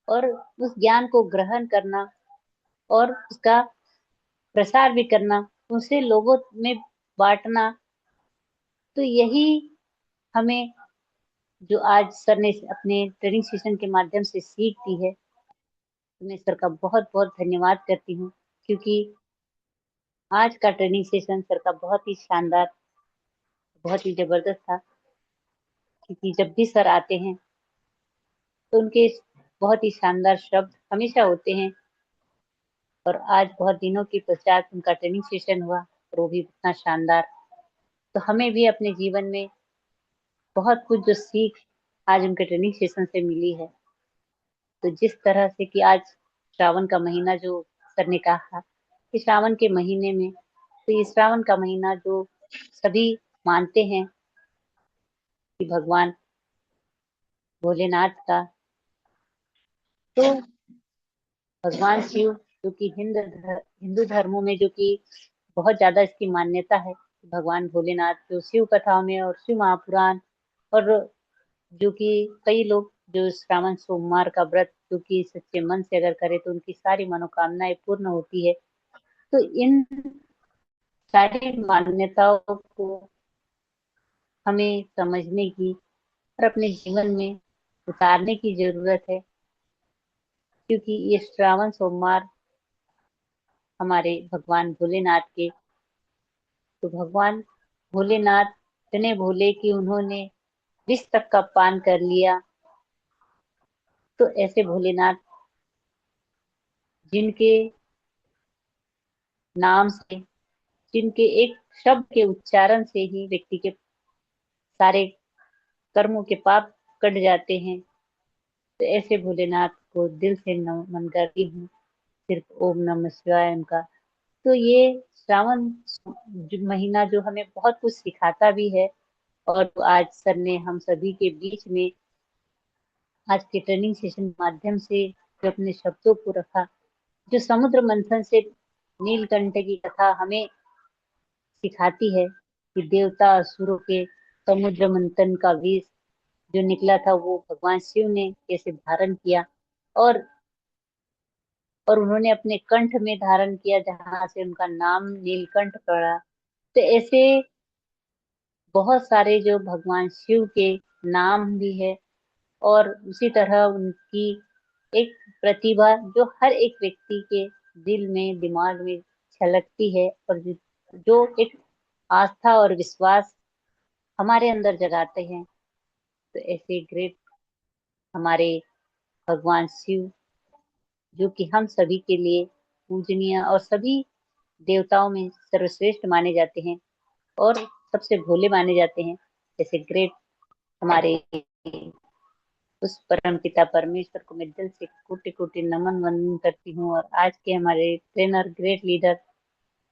और उस ज्ञान को ग्रहण करना और उसका प्रसार भी करना, उसे लोगों में बांटना। तो यही हमें, जो आज सर ने अपने ट्रेनिंग सेशन के माध्यम से सीख दी है, तो मैं सर का बहुत बहुत धन्यवाद करती हूँ। क्योंकि आज का ट्रेनिंग सेशन सर का बहुत ही शानदार, बहुत ही जबरदस्त था। क्योंकि जब भी सर आते हैं तो उनके बहुत ही शानदार शब्द हमेशा होते हैं। और आज बहुत दिनों के पश्चात उनका ट्रेनिंग सेशन हुआ और वो भी इतना शानदार। तो हमें भी अपने जीवन में बहुत कुछ जो सीख आज उनके ट्रेनिंग सेशन से मिली है। तो जिस तरह से कि आज श्रावण का महीना, जो सर ने कहा कि श्रावण के महीने में, तो ये श्रावण का महीना जो सभी मानते हैं कि भगवान भोलेनाथ का, तो भगवान शिव, जो कि हिंदू धर्मों में जो कि बहुत ज्यादा इसकी मान्यता है, भगवान भोलेनाथ जो शिव कथाओं में और शिव महापुराण, और जो कि कई लोग जो श्रावण सोमवार का व्रत जो कि सच्चे मन से अगर करे तो उनकी सारी मनोकामनाएं पूर्ण होती है। तो इन सारी मान्यताओं को हमें समझने की और अपने जीवन में उतारने की जरूरत है। क्योंकि ये श्रावण सोमवार हमारे भगवान भोलेनाथ के, तो भगवान भोलेनाथ इतने भोले कि उन्होंने विष तक का पान कर लिया। तो ऐसे भोलेनाथ, जिनके नाम से, जिनके एक शब्द के उच्चारण से ही व्यक्ति के सारे कर्मों के पाप कट जाते हैं। तो ऐसे भोलेनाथ को दिल से नमन करती हूँ, सिर्फ ओम नमः शिवाय उनका। तो ये श्रावण महीना जो हमें बहुत कुछ सिखाता भी है, और आज सर ने हम सभी के बीच में आज के ट्रेनिंग सेशन के माध्यम से जो अपने शब्दों को रखा, जो समुद्र मंथन से नीलकंठ की कथा हमें सिखाती है कि देवता असुरों के समुद्र मंथन का विष जो निकला था वो भगवान शिव ने कैसे धारण किया, और उन्होंने अपने कंठ में धारण किया, जहां से उनका नाम नीलकंठ पड़ा। तो ऐसे बहुत सारे जो भगवान शिव के नाम भी है, और उसी तरह उनकी एक प्रतिभा जो हर एक व्यक्ति के दिल में दिमाग में छलकती है, और जो एक आस्था और विश्वास हमारे अंदर जगाते हैं। तो ऐसे ग्रेट हमारे भगवान शिव, जो कि हम सभी के लिए पूजनीय और सभी देवताओं में सर्वश्रेष्ठ माने जाते हैं और सबसे भोले माने जाते हैं, ऐसे ग्रेट हमारे उस परम पिता परमेश्वर को मैं दिल से कोटि कोटि नमन वंदन करती हूँ। और आज के हमारे trainer great leader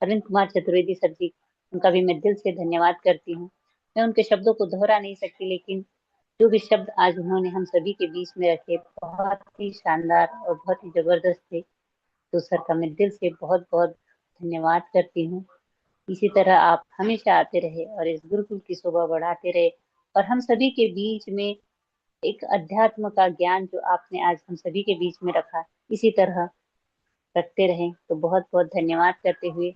Arvind Kumar Chaturvedi sir ji, उनका भी मैं दिल से धन्यवाद करती हूँ। मैं उनके शब्दों को दोहरा नहीं सकती, लेकिन जो भी शब्द आज उन्होंने हम सभी के बीच में रखे, बहुत ही शानदार और बहुत ही जबरदस्त थे। तो सर का मैं दिल से बहुत बहुत धन्यवाद करती हूँ। इसी तरह आप हमेशा आते रहे और इस गुरुकुल की शोभा बढ़ाते रहे, और हम सभी के बीच में एक अध्यात्म का ज्ञान जो आपने आज हम सभी के बीच में रखा, इसी तरह रखते रहें। तो बहुत बहुत धन्यवाद करते हुए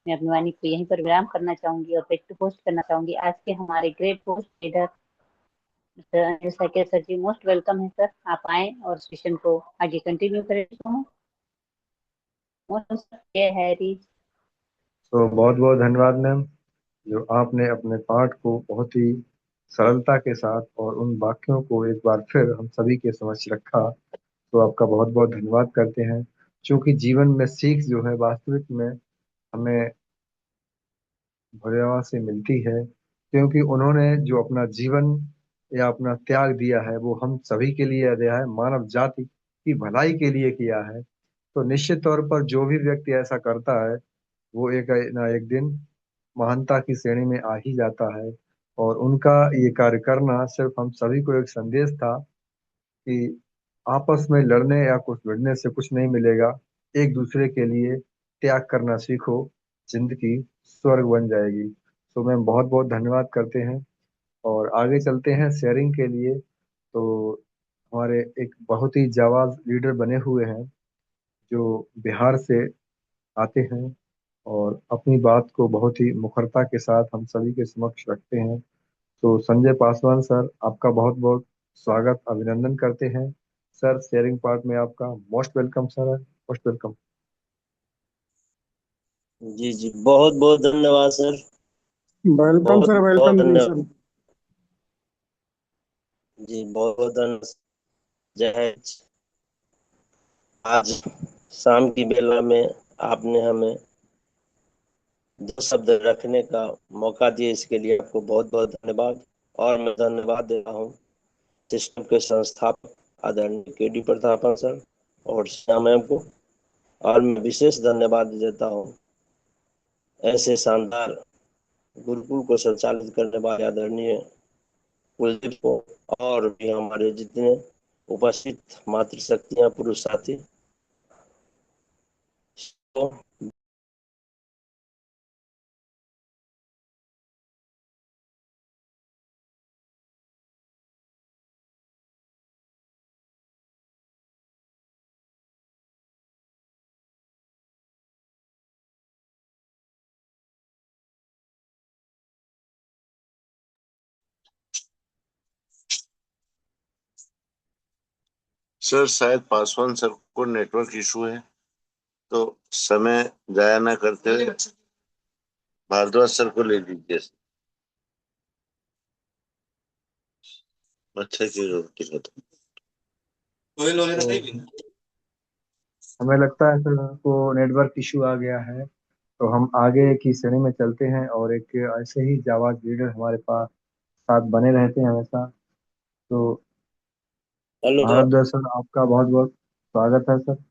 मैं अपनी वाणी को यहीं पर विराम करना चाहूंगी और बैक टू होस्ट करना चाहूंगी आज के हमारे great host leader mister Anil साइकिल सर जी। मोस्ट वेलकम है सर, आप आए और सेशन को आगे कंटिन्यू करें। मोस्ट हैरी। तो बहुत बहुत धन्यवाद मैम, जो आपने अपने पाठ को बहुत ही सरलता के साथ और उन वाक्यों को एक बार फिर हम सभी के समक्ष रखा। तो आपका बहुत बहुत धन्यवाद करते हैं। क्योंकि जीवन में सीख जो है वास्तविक में हमें भोले बाबा से मिलती है, क्योंकि उन्होंने जो अपना जीवन या अपना त्याग दिया है वो हम सभी के लिए दिया है, मानव जाति की भलाई के लिए किया है। तो निश्चित तौर पर जो भी व्यक्ति ऐसा करता है वो एक ना एक दिन महानता की श्रेणी में आ ही जाता है। और उनका ये कार्य करना सिर्फ हम सभी को एक संदेश था कि आपस में लड़ने या कुछ भिड़ने से कुछ नहीं मिलेगा, एक दूसरे के लिए त्याग करना सीखो, जिंदगी स्वर्ग बन जाएगी। तो मैं बहुत बहुत धन्यवाद करते हैं और आगे चलते हैं शेयरिंग के लिए। तो हमारे एक बहुत ही जाबाज लीडर बने हुए हैं जो बिहार से आते हैं और अपनी बात को बहुत ही मुखरता के साथ हम सभी के समक्ष रखते हैं। तो संजय पासवान सर, आपका बहुत बहुत स्वागत अभिनंदन करते हैं। सर, शेयरिंग पार्ट में आपका most welcome sir, most welcome. जी जी, बहुत बहुत धन्यवाद सर। वेलकम बहुत सर, बहुत वेलकम जी धन्यवाद। सर। जी बहुत बहुत धन्यवाद। जय। आज शाम की बेला में आपने हमें दो शब्द रखने का मौका दिया, इसके लिए आपको बहुत बहुत धन्यवाद। और मैं धन्यवाद दे रहा हूँ सिस्टम के संस्थापक आदरणीय के.डी. प्रतापन सर और श्याम मैम को। और मैं विशेष धन्यवाद देता हूँ ऐसे शानदार गुरुकुल को संचालित करने वाले आदरणीय कुलदीप को, और भी हमारे जितने उपस्थित मातृशक्तियां पुरुष साथी। तो सर, शायद पासवान सर को नेटवर्क इशू है, तो समय जाया ना करते हुए भारद्वाज सर को ले लीजिए। अच्छा की रोटी खत्म। हमें लगता है सर को नेटवर्क इशू आ गया है। तो हम आगे की श्रेणी में चलते हैं और एक ऐसे ही जाबाज लीडर हमारे पास साथ बने रहते हैं हमेशा। तो हेलो भारत सर। दर्शन आपका बहुत बहुत स्वागत है सर।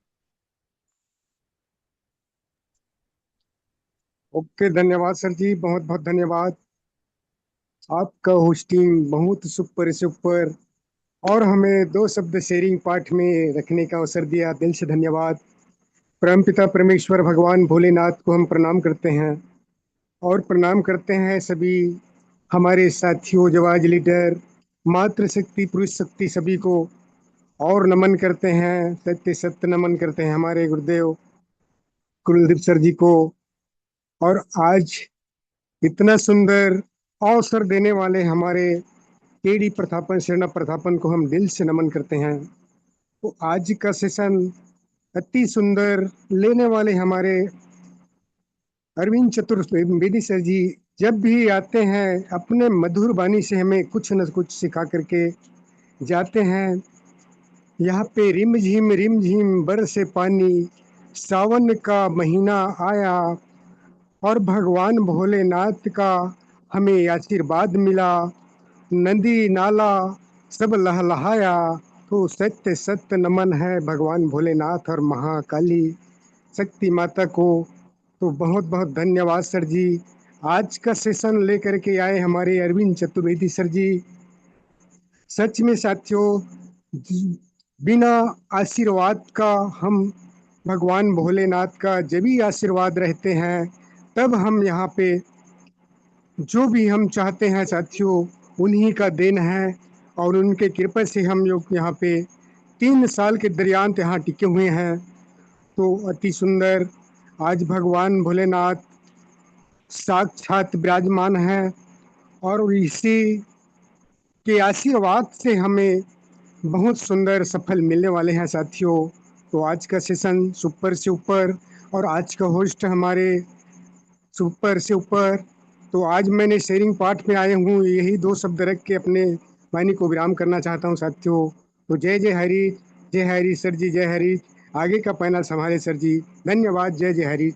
ओके, धन्यवाद सर जी, बहुत बहुत धन्यवाद। आपका होस्टिंग बहुत सुपर सुपर, और हमें दो शब्द शेयरिंग पार्ट में रखने का अवसर दिया, दिल से धन्यवाद। परमपिता परमेश्वर भगवान भोलेनाथ को हम प्रणाम करते हैं, और प्रणाम करते हैं सभी हमारे साथियों, जवाज लीडर, मातृ शक्ति, पुरुष शक्ति, सभी को। और नमन करते हैं, सत्य सत्य नमन करते हैं हमारे गुरुदेव कुलदीप सर जी को। और आज इतना सुंदर अवसर देने वाले हमारे केडी प्रथापन, शरणा प्रथापन को हम दिल से नमन करते हैं। तो आज का सेशन अति सुंदर लेने वाले हमारे अरविंद चतुर्वेदी सर जी जब भी आते हैं अपने मधुर वाणी से हमें कुछ न कुछ सिखा करके जाते हैं। यहाँ पे रिम झिम बरसे पानी, सावन का महीना आया, और भगवान भोलेनाथ का हमें आशीर्वाद मिला। नदी नाला सब लहलहाया, तो सत्य सत्य नमन है भगवान भोलेनाथ और महाकाली शक्ति माता को। तो बहुत बहुत धन्यवाद सर जी। आज का सेशन लेकर के आए हमारे अरविंद चतुर्वेदी सर जी। सच में साथियों, बिना आशीर्वाद का हम, भगवान भोलेनाथ का जब भी आशीर्वाद रहते हैं तब हम यहाँ पे जो भी हम चाहते हैं साथियों, उन्हीं का देन है। और उनके कृपा से हम लोग यहाँ पे 3 साल के दरियांत यहाँ टिके हुए हैं। तो अति सुंदर आज भगवान भोलेनाथ साक्षात विराजमान है, और इसी के आशीर्वाद से हमें बहुत सुंदर सफल मिलने वाले हैं साथियों। तो आज का सेशन सुपर से ऊपर, और आज का होस्ट हमारे सुपर से ऊपर। तो आज मैंने शेयरिंग पार्ट में आए हूँ, यही दो शब्द रख के अपने वाणी को विराम करना चाहता हूँ साथियों। तो जय जय हरि, जय हरि सर जी, जय हरि। आगे का पैनल संभाले सर जी। धन्यवाद, जय जय हरि।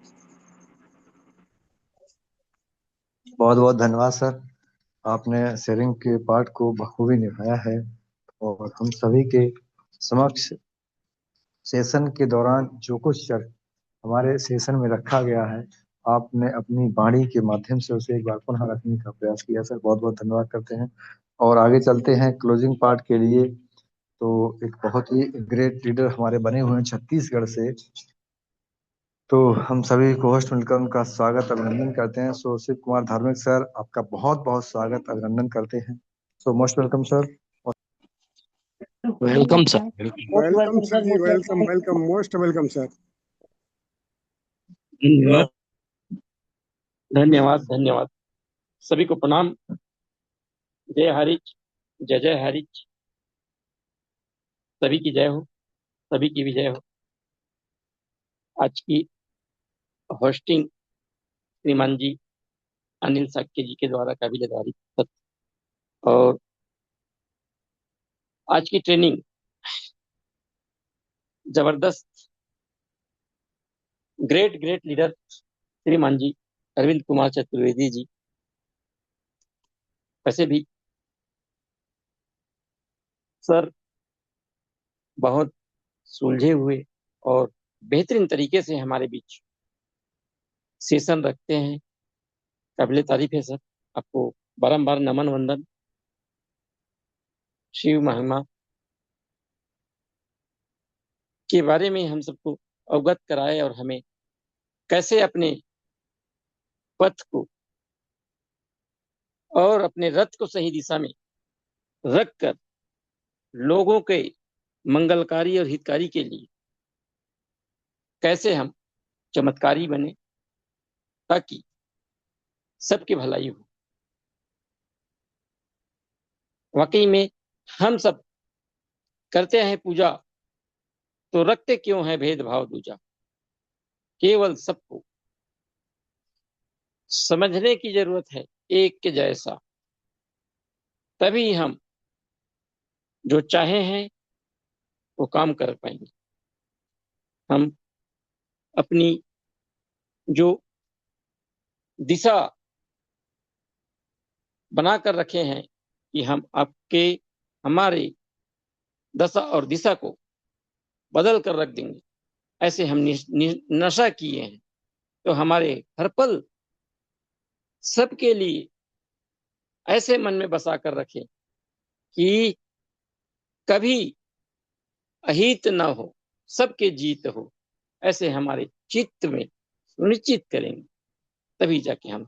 बहुत बहुत धन्यवाद सर। आपने शेयरिंग के पार्ट को बखूबी निभाया है और हम सभी के समक्ष सेशन के दौरान जो कुछ हमारे सेशन में रखा गया है, आपने अपनी वाणी के माध्यम से उसे एक बार पुनः रखने का प्रयास किया सर। बहुत बहुत धन्यवाद करते हैं और आगे चलते हैं क्लोजिंग पार्ट के लिए। तो एक बहुत ही ग्रेट लीडर हमारे बने हुए हैं छत्तीसगढ़ से, तो हम सभी को होस्ट मिलकर उनका स्वागत अभिनंदन करते हैं। सो शिव कुमार धार्मिक सर, आपका बहुत बहुत स्वागत अभिनंदन करते हैं। So most welcome sir. Welcome sir. Welcome sir ji, welcome welcome, most welcome sir. धन्यवाद धन्यवाद धन्यवाद। सभी को प्रणाम। जय हरिच, जय जय हरिच। सभी की जय हो, सभी की विजय हो। आज की होस्टिंग श्रीमान जी अनिल साक्य जी के द्वारा काबिल तारीफ। और आज की ट्रेनिंग जबरदस्त, ग्रेट ग्रेट लीडर श्रीमान जी अरविंद कुमार चतुर्वेदी जी। वैसे भी सर बहुत सुलझे हुए और बेहतरीन तरीके से हमारे बीच सेशन रखते हैं। काबिल तारीफ है सर। आपको बारंबार नमन वंदन। शिव महिमा के बारे में हम सबको अवगत कराए और हमें कैसे अपने पथ को और अपने रथ को सही दिशा में रखकर लोगों के मंगलकारी और हितकारी के लिए कैसे हम चमत्कारी बने, ताकि सबकी भलाई हो। वाकई में हम सब करते हैं पूजा, तो रखते क्यों है भेदभाव दूजा। केवल सबको समझने की जरूरत है एक के जैसा, तभी हम जो चाहे हैं वो काम कर पाएंगे। हम अपनी जो दिशा बनाकर रखे हैं कि हम आपके हमारे दशा और दिशा को बदल कर रख देंगे, ऐसे हम नशा किए हैं। तो हमारे हर पल सबके लिए ऐसे मन में बसा कर रखें कि कभी अहित न हो, सबके जीत हो, ऐसे हमारे चित्त में सुनिश्चित करेंगे, तभी जाके हम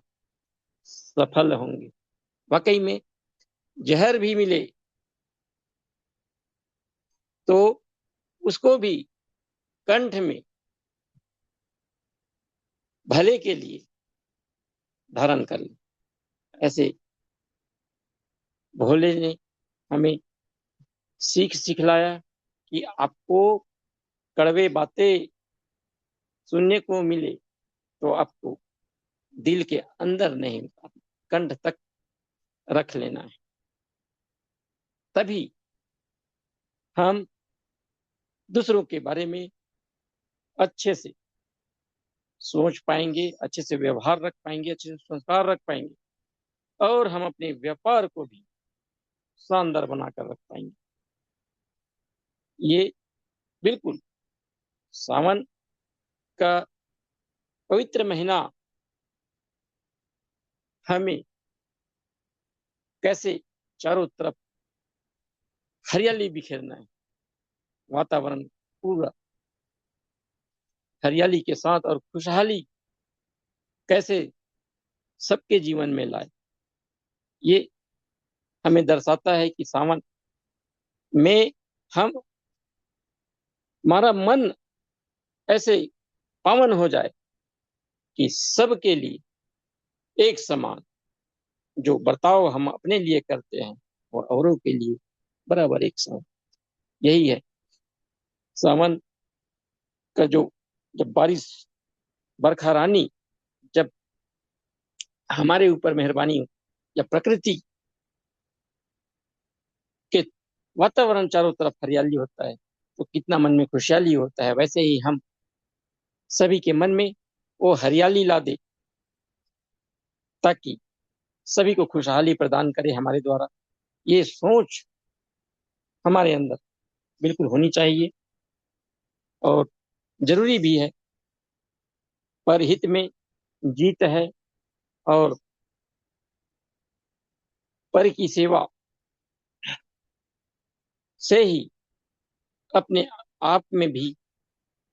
सफल होंगे। वाकई में जहर भी मिले तो उसको भी कंठ में भले के लिए धारण कर ले। ऐसे भोले ने हमें सीख सिखलाया कि आपको कड़वे बातें सुनने को मिले तो आपको दिल के अंदर नहीं, कंठ तक रख लेना है, तभी हम दूसरों के बारे में अच्छे से सोच पाएंगे, अच्छे से व्यवहार रख पाएंगे, अच्छे से संस्कार रख पाएंगे, और हम अपने व्यापार को भी शानदार बनाकर रख पाएंगे। ये बिल्कुल सावन का पवित्र महीना हमें कैसे चारों तरफ हरियाली बिखेरना है, वातावरण पूरा हरियाली के साथ और खुशहाली कैसे सबके जीवन में लाए, ये हमें दर्शाता है कि सावन में हम हमारा मन ऐसे पावन हो जाए कि सबके लिए एक समान जो बर्ताव हम अपने लिए करते हैं और औरों के लिए बराबर एक समान। यही है सावन का जो जब बारिश बरखा रानी जब हमारे ऊपर मेहरबानी या प्रकृति के वातावरण चारों तरफ हरियाली होता है तो कितना मन में खुशहाली होता है। वैसे ही हम सभी के मन में वो हरियाली ला दे ताकि सभी को खुशहाली प्रदान करे हमारे द्वारा। ये सोच हमारे अंदर बिल्कुल होनी चाहिए और जरूरी भी है। परहित में जीत है और पर की सेवा से ही अपने आप में भी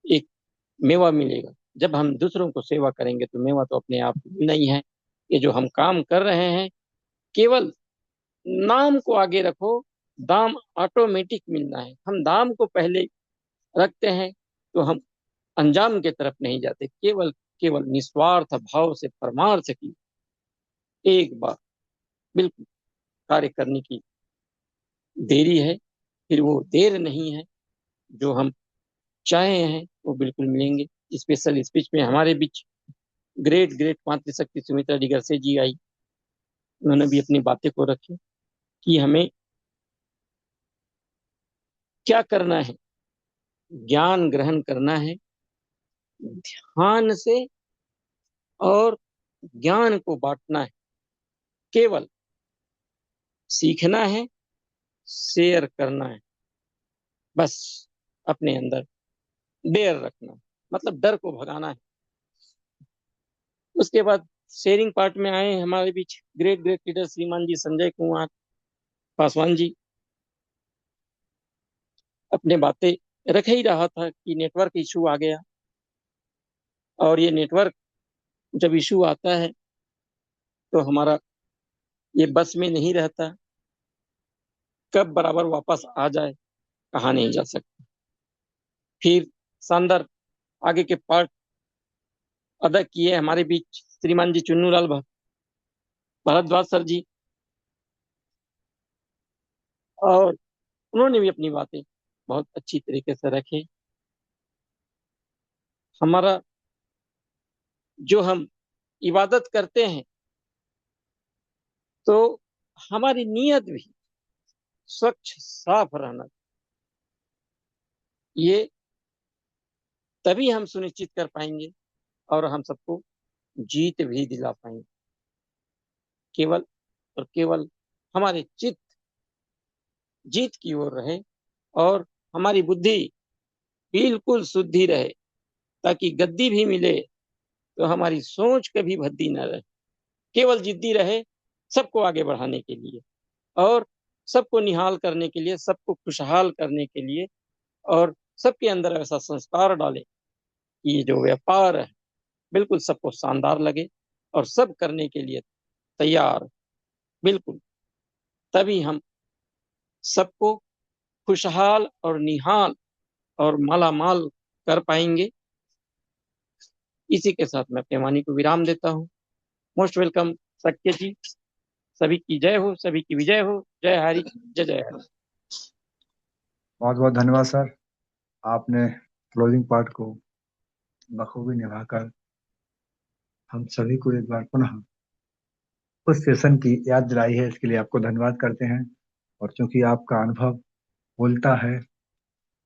एक मेवा मिलेगा। जब हम दूसरों को सेवा करेंगे तो मेवा तो अपने आप नहीं है। ये जो हम काम कर रहे हैं केवल नाम को आगे रखो, दाम ऑटोमेटिक मिलना है। हम दाम को पहले रखते हैं तो हम अंजाम के तरफ नहीं जाते। केवल केवल निस्वार्थ भाव से परमार्थ की एक बार बिल्कुल कार्य करने की देरी है, फिर वो देर नहीं है। जो हम चाहे हैं वो बिल्कुल मिलेंगे। स्पेशल स्पीच में हमारे बीच ग्रेट ग्रेट मातृशक्ति सुमित्रा डिगरसे जी आई, उन्होंने भी अपनी बातें को रखी कि हमें क्या करना है, ज्ञान ग्रहण करना है ध्यान से और ज्ञान को बांटना है। केवल सीखना है, शेयर करना है, बस अपने अंदर डेर रखना, मतलब डर को भगाना है। उसके बाद शेयरिंग पार्ट में आए हमारे बीच ग्रेट ग्रेट लीडर श्रीमान जी संजय कुमार पासवान जी। अपने बातें रख ही रहा था कि नेटवर्क इशू आ गया, और ये नेटवर्क जब इशू आता है तो हमारा ये बस में नहीं रहता, कब बराबर वापस आ जाए कहा नहीं जा सकता। फिर शानदार आगे के पार्ट अदा किए हमारे बीच श्रीमान जी चुन्नूलाल भारद्वाज सर जी, और उन्होंने भी अपनी बातें बहुत अच्छी तरीके से रखे। हमारा जो हम इबादत करते हैं तो हमारी नीयत भी स्वच्छ साफ रहना, ये तभी हम सुनिश्चित कर पाएंगे और हम सबको जीत भी दिला पाएंगे। केवल और केवल हमारे चित्त जीत की ओर रहे और हमारी बुद्धि बिल्कुल शुद्धि रहे, ताकि गद्दी भी मिले तो हमारी सोच कभी भद्दी न रहे, केवल जिद्दी रहे सबको आगे बढ़ाने के लिए और सबको निहाल करने के लिए, सबको खुशहाल करने के लिए, और सबके अंदर ऐसा संस्कार डाले कि ये जो व्यापार है बिल्कुल सबको शानदार लगे और सब करने के लिए तैयार, बिल्कुल। तभी हम सबको खुशहाल और निहाल और मालामाल कर पाएंगे। इसी के साथ मैं अपने वाणी को विराम देता हूँ। मोस्ट वेलकम सत्य जी। सभी की जय हो, सभी की विजय हो। जय हरि, जय जय हरि। बहुत बहुत धन्यवाद सर, आपने क्लोजिंग पार्ट को बखूबी निभाकर हम सभी को एक बार पुनः उस सेशन की याद दिलाई है। इसके लिए आपको धन्यवाद करते हैं। और चूंकि आपका अनुभव बोलता है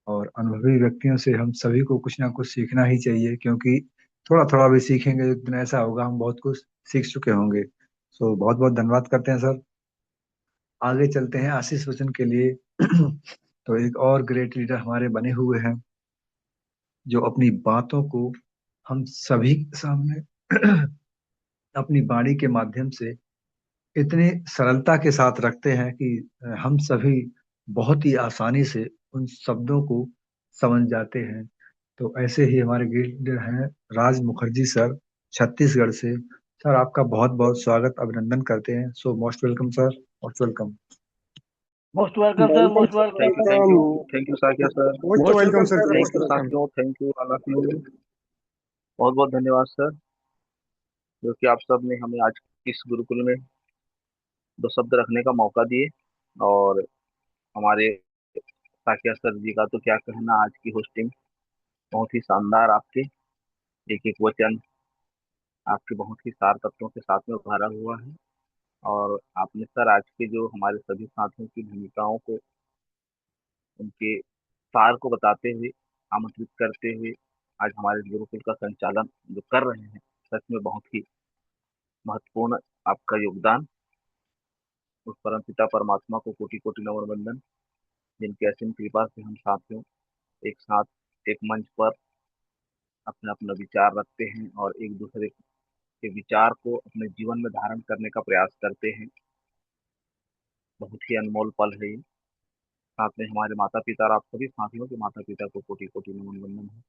और अनुभवी व्यक्तियों से हम सभी को कुछ ना कुछ सीखना ही चाहिए, क्योंकि थोड़ा थोड़ा भी सीखेंगे एक दिन ऐसा होगा हम बहुत कुछ सीख चुके होंगे। सो बहुत बहुत धन्यवाद करते हैं सर। आगे चलते हैं आशीष वचन के लिए। तो एक और ग्रेट लीडर हमारे बने हुए हैं जो अपनी बातों को हम सभी के सामने अपनी वाणी के माध्यम से इतनी सरलता के साथ रखते हैं कि हम सभी बहुत ही आसानी से उन शब्दों को समझ जाते हैं। तो ऐसे ही हमारे लीडर हैं राज मुखर्जी सर, छत्तीसगढ़ से। सर आपका बहुत बहुत स्वागत अभिनंदन करते हैं। So most welcome sir, most welcome. Most welcome sir, most welcome. Thank you Sakiya sir. Most welcome sir. Most welcome. साथियों, thank you all of you. बहुत बहुत धन्यवाद सर, जो कि आप सब ने हमें आज इस गुरुकुल में दो शब्द रखने का मौका दिए। और हमारे साकिया सर जी का तो क्या कहना, आज की होस्टिंग बहुत ही शानदार, आपके एक एक वचन आपके बहुत ही सार तत्वों के साथ में भरा हुआ है। और आपने सर आज के जो हमारे सभी साथियों की भूमिकाओं को, उनके सार को बताते हुए, आमंत्रित करते हुए आज हमारे गुरुकुल का संचालन जो कर रहे हैं, सच में बहुत ही महत्वपूर्ण आपका योगदान। उस परम पिता परमात्मा को कोटि कोटि नमन वंदन, जिनकी असीम कृपा से हम साथियों एक साथ एक मंच पर अपना अपना विचार रखते हैं और एक दूसरे के विचार को अपने जीवन में धारण करने का प्रयास करते हैं। बहुत ही अनमोल पल है ये। साथ में हमारे माता पिता और आप सभी साथियों के माता पिता को कोटि कोटि नमन वंदन है।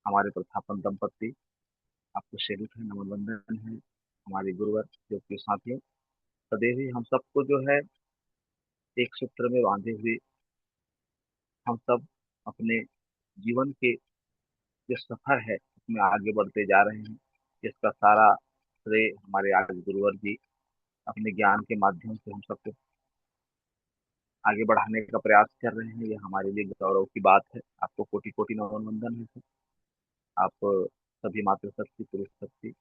हमारे प्रथापन दंपत्ति, आपको सैल्यूट है, नमन वंदन है। हमारे गुरुवर जो कि साथियों, सदैव ही हम सबको जो है एक सूत्र में बांधे हुए, हम सब अपने जीवन के जो सफर है उसमें आगे बढ़ते जा रहे हैं। इसका सारा श्रेय हमारे आज गुरुवर जी अपने ज्ञान के माध्यम से हम सबको आगे बढ़ाने का प्रयास कर रहे हैं। यह हमारे लिए गौरव की बात है। आपको कोटि कोटि नमन वंदन है सर। आप सभी मातृशक्ति पुरुष शक्ति,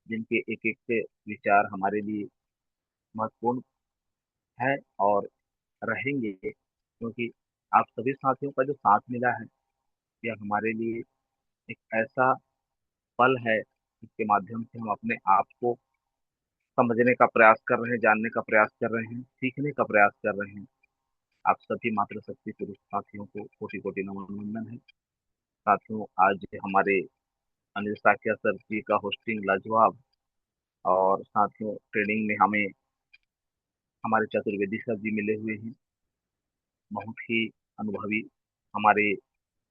जिनके एक एक से विचार हमारे लिए महत्वपूर्ण है और रहेंगे, क्योंकि आप सभी साथियों का जो साथ मिला है, यह हमारे लिए एक ऐसा पल है जिसके माध्यम से हम अपने आप को समझने का प्रयास कर रहे हैं, जानने का प्रयास कर रहे हैं, सीखने का प्रयास कर रहे हैं। आप सभी मातृशक्ति पुरुष साथियों को कोटि कोटि नमन वंदन है। साथियों, आज हमारे अनिल साकिया सर जी का होस्टिंग लाजवाब, और साथियों ट्रेनिंग में हमें हमारे चतुर्वेदी सर जी मिले हुए हैं, बहुत ही अनुभवी हमारे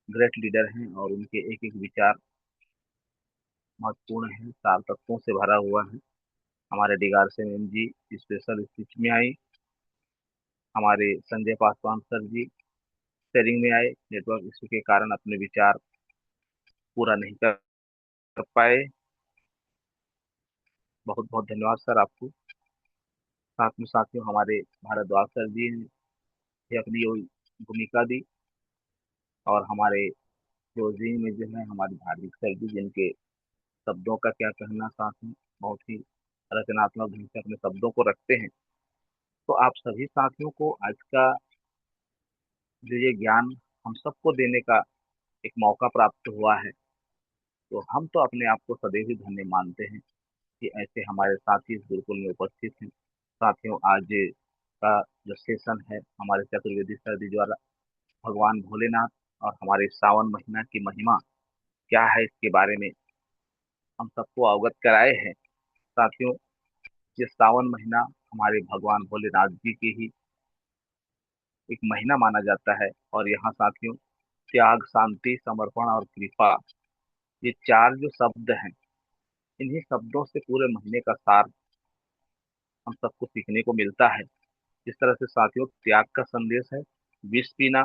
ग्रेट लीडर हैं, और उनके एक एक विचार महत्वपूर्ण है, सार तत्वों से भरा हुआ है। हमारे डिगार से मैम जी स्पेशल स्पीच में आई, हमारे संजय पासवान सर जी शेयरिंग में आए, नेटवर्क इशू के कारण अपने विचार पूरा नहीं कर पाए। बहुत बहुत धन्यवाद सर आपको। साथ में साथियों हमारे भारद्वाज सर जी ने भी अपनी भूमिका दी, और हमारे क्लोजिंग में जो है हमारे धार्मिक सर जी, जिनके शब्दों का क्या कहना, साथ में बहुत ही रचनात्मक ढंग से अपने शब्दों को रखते हैं। तो आप सभी साथियों को आज का जो ये ज्ञान हम सबको देने का एक मौका प्राप्त हुआ है, तो हम तो अपने आप को सदैव ही धन्य मानते हैं। कि ऐसे हमारे साथी इस गुरुकुल में उपस्थित हैं। साथियों, आज का जो सेशन है हमारे चतुर्वेदी सर जी द्वारा भगवान भोलेनाथ और हमारे सावन महीना की महिमा क्या है इसके बारे में हम सबको अवगत कराए हैं। साथियों, ये सावन महीना हमारे भगवान भोलेनाथ जी की ही एक महीना माना जाता है। और यहाँ साथियों, त्याग, शांति, समर्पण और कृपा, ये चार जो शब्द हैं, इन्हीं शब्दों से पूरे महीने का सार हम सबको सीखने को मिलता है। जिस तरह से साथियों त्याग का संदेश है, विष पीना,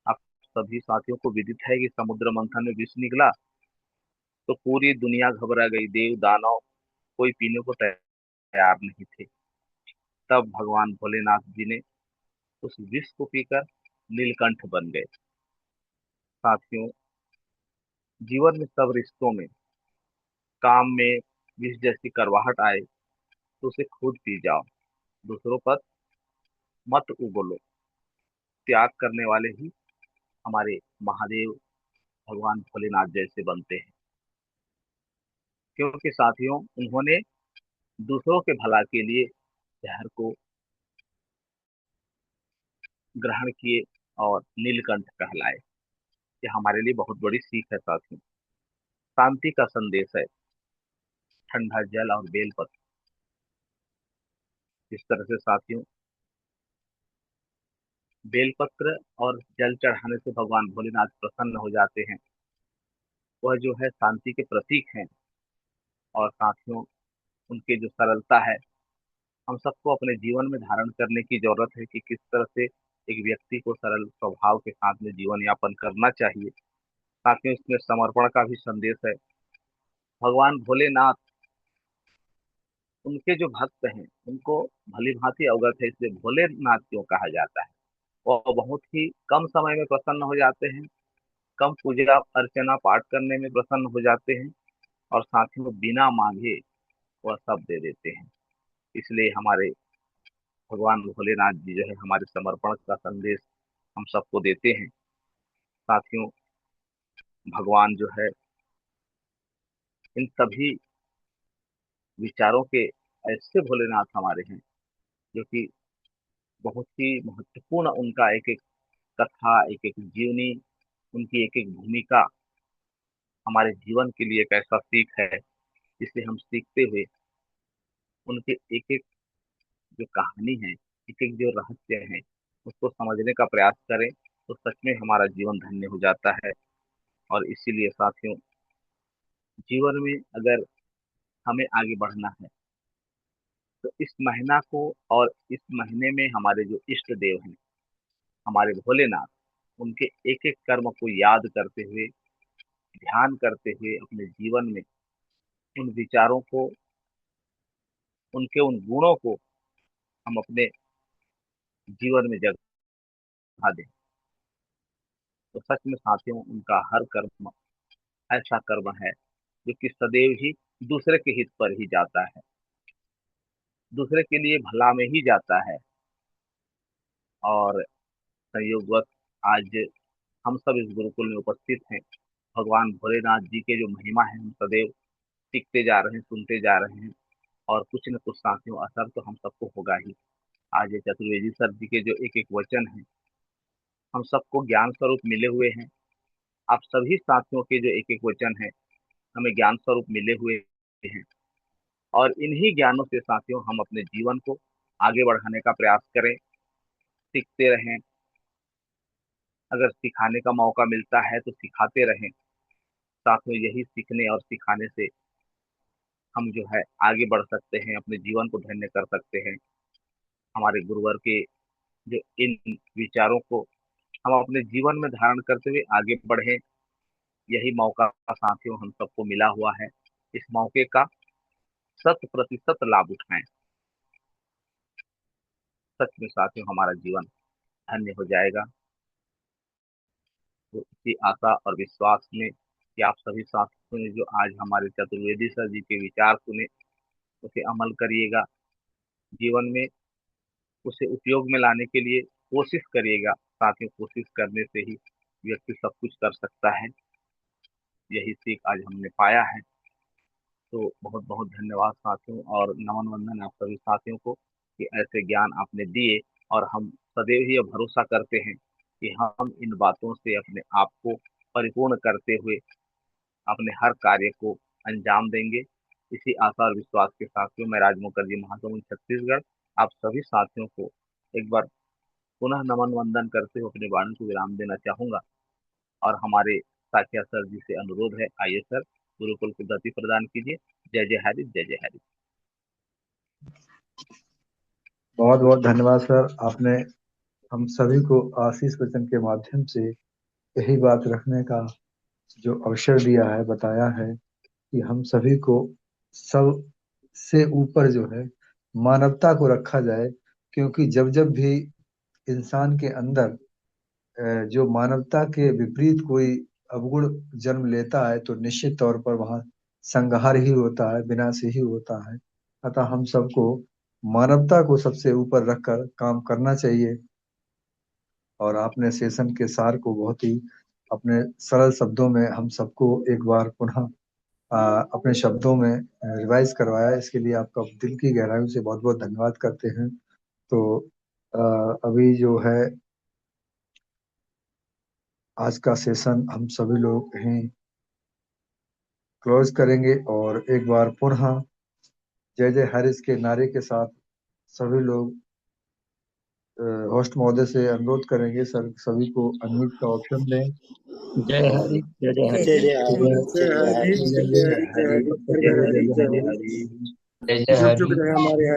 आप सभी साथियों को विदित है कि समुद्र मंथन में विष निकला तो पूरी दुनिया घबरा गई, देव दानव कोई पीने को तैयार नहीं थे। तब भगवान भोलेनाथ जी ने उस विष को पीकर नीलकंठ बन गए। साथियों, जीवन में सब रिश्तों में, काम में विष जैसी करवाहट आए तो उसे खुद पी जाओ, दूसरों पर मत उगलो। त्याग करने वाले ही हमारे महादेव भगवान भोलेनाथ जैसे बनते हैं, क्योंकि साथियों उन्होंने दूसरों के भला के लिए जहर को ग्रहण किए और नीलकंठ कहलाए। ये हमारे लिए बहुत बड़ी सीख है साथियों। शांति का संदेश है, ठंडा जल और बेलपत्र। इस तरह से साथियों बेलपत्र और जल चढ़ाने से भगवान भोलेनाथ प्रसन्न हो जाते हैं। वह जो है शांति के प्रतीक हैं। और साथियों उनके जो सरलता है, हम सबको अपने जीवन में धारण करने की जरूरत है कि किस तरह से एक व्यक्ति को सरल स्वभाव के साथ में जीवन यापन करना चाहिए। साथियों इसमें समर्पण का भी संदेश है। भगवान भोलेनाथ, उनके जो भक्त हैं उनको भली भांति अवगत है, इसलिए भोलेनाथ क्यों कहा जाता है। वह बहुत ही कम समय में प्रसन्न हो जाते हैं, कम पूजा अर्चना पाठ करने में प्रसन्न हो जाते हैं, और साथ ही में बिना मांगे वह सब दे देते हैं। इसलिए हमारे भगवान भोलेनाथ जी जो है हमारे समर्पण का संदेश हम सबको देते हैं। साथियों भगवान जो है इन सभी विचारों के ऐसे भोलेनाथ हमारे हैं जो कि बहुत ही महत्वपूर्ण, उनका एक एक कथा, एक एक जीवनी, उनकी एक एक भूमिका हमारे जीवन के लिए एक ऐसा सीख है जिसे हम सीखते हुए उनके एक एक जो कहानी है, एक एक जो रहस्य है, उसको समझने का प्रयास करें तो सच में हमारा जीवन धन्य हो जाता है। और इसीलिए साथियों जीवन में अगर हमें आगे बढ़ना है तो इस महीना को, और इस महीने में हमारे जो इष्ट देव हैं हमारे भोलेनाथ, उनके एक एक कर्म को याद करते हुए, ध्यान करते हुए अपने जीवन में उन विचारों को, उनके उन गुणों को हम अपने जीवन में जगह दें तो सच में साथियों उनका हर कर्म ऐसा कर्म है जो कि सदैव ही दूसरे के हित पर ही जाता है, दूसरे के लिए भला में ही जाता है। और संयोगवश आज हम सब इस गुरुकुल में उपस्थित हैं। भगवान भोलेनाथ जी के जो महिमा है हम सदैव सीखते जा रहे हैं, सुनते जा रहे हैं, और कुछ न कुछ साथियों असर तो हम सबको होगा ही। आज ये चतुर्वेदी सर जी के जो एक एक वचन है हम सबको ज्ञान स्वरूप मिले हुए हैं। आप सभी साथियों के जो एक एक वचन है हमें ज्ञान स्वरूप मिले हुए हैं, और इन्हीं ज्ञानों से साथियों हम अपने जीवन को आगे बढ़ाने का प्रयास करें, सीखते रहें। अगर सिखाने का मौका मिलता है तो सिखाते रहें। साथ में यही सीखने और सिखाने से हम जो है आगे बढ़ सकते हैं, अपने जीवन को धन्य कर सकते हैं। हमारे गुरुवर के जो इन विचारों को हम अपने जीवन में धारण करते हुए आगे बढ़ें, यही मौका साथियों हम सबको मिला हुआ है। इस मौके का 100% लाभ उठाएं। सच में साथियों हमारा जीवन धन्य हो जाएगा। तो इसी आशा और विश्वास में कि आप सभी साथियों ने जो आज हमारे चतुर्वेदी सर जी के विचार सुने उसे अमल करिएगा, जीवन में उसे उपयोग में लाने के लिए कोशिश करिएगा। साथियों कोशिश करने से ही व्यक्ति सब कुछ कर सकता है, यही सीख आज हमने पाया है। तो बहुत बहुत धन्यवाद साथियों, और नमन वंदन आप सभी साथियों को कि ऐसे ज्ञान आपने दिए। और हम सदैव ही ये भरोसा करते हैं कि हम इन बातों से अपने आप को परिपूर्ण करते हुए अपने हर कार्य को अंजाम देंगे। इसी आशा और विश्वास के साथियों, मैं राज मुखर्जी, महासमुंद छत्तीसगढ़, आप सभी साथियों को एक बार पुनः नमन वंदन करते हुए अपने वाणी को विराम देना चाहूंगा। और हमारे साथिया सर जी से अनुरोध है, आइए सर गुरुकुल को गति प्रदान कीजिए। जय जय हरि, जय जय हरि। बहुत बहुत धन्यवाद सर, आपने हम सभी को आशीष वचन के माध्यम से यही बात रखने का जो अवसर दिया है, बताया है कि हम सभी को सब से ऊपर जो है मानवता को रखा जाए। क्योंकि जब जब भी इंसान के अंदर जो मानवता के विपरीत कोई अवगुण जन्म लेता है तो निश्चित तौर पर वहाँ संहार ही होता है, विनाश ही होता है। अतः हम सबको मानवता को सबसे ऊपर रखकर काम करना चाहिए। और आपने सेशन के सार को बहुत ही अपने सरल शब्दों में हम सबको एक बार पुनः अपने शब्दों में रिवाइज करवाया। इसके लिए आपका दिल की गहराई से बहुत बहुत धन्यवाद करते हैं। तो अभी जो है आज का सेशन हम सभी लोग यहीं क्लोज करेंगे, और एक बार पुनः जय जय हरीश के नारे के साथ सभी लोग होस्ट महोदय से अनुरोध करेंगे सर सभी को अनम्यूट का ऑप्शन दें। जय हरि, जय जय हरि, जय जय हरि, जय जय जय हरि, हरि, जय जय जय हरि, जय हरि, हरि, जय जय हरि, हरि, जय जय हरि हरि। हरि। जय जय जुग जुग हरि। रहे हमारे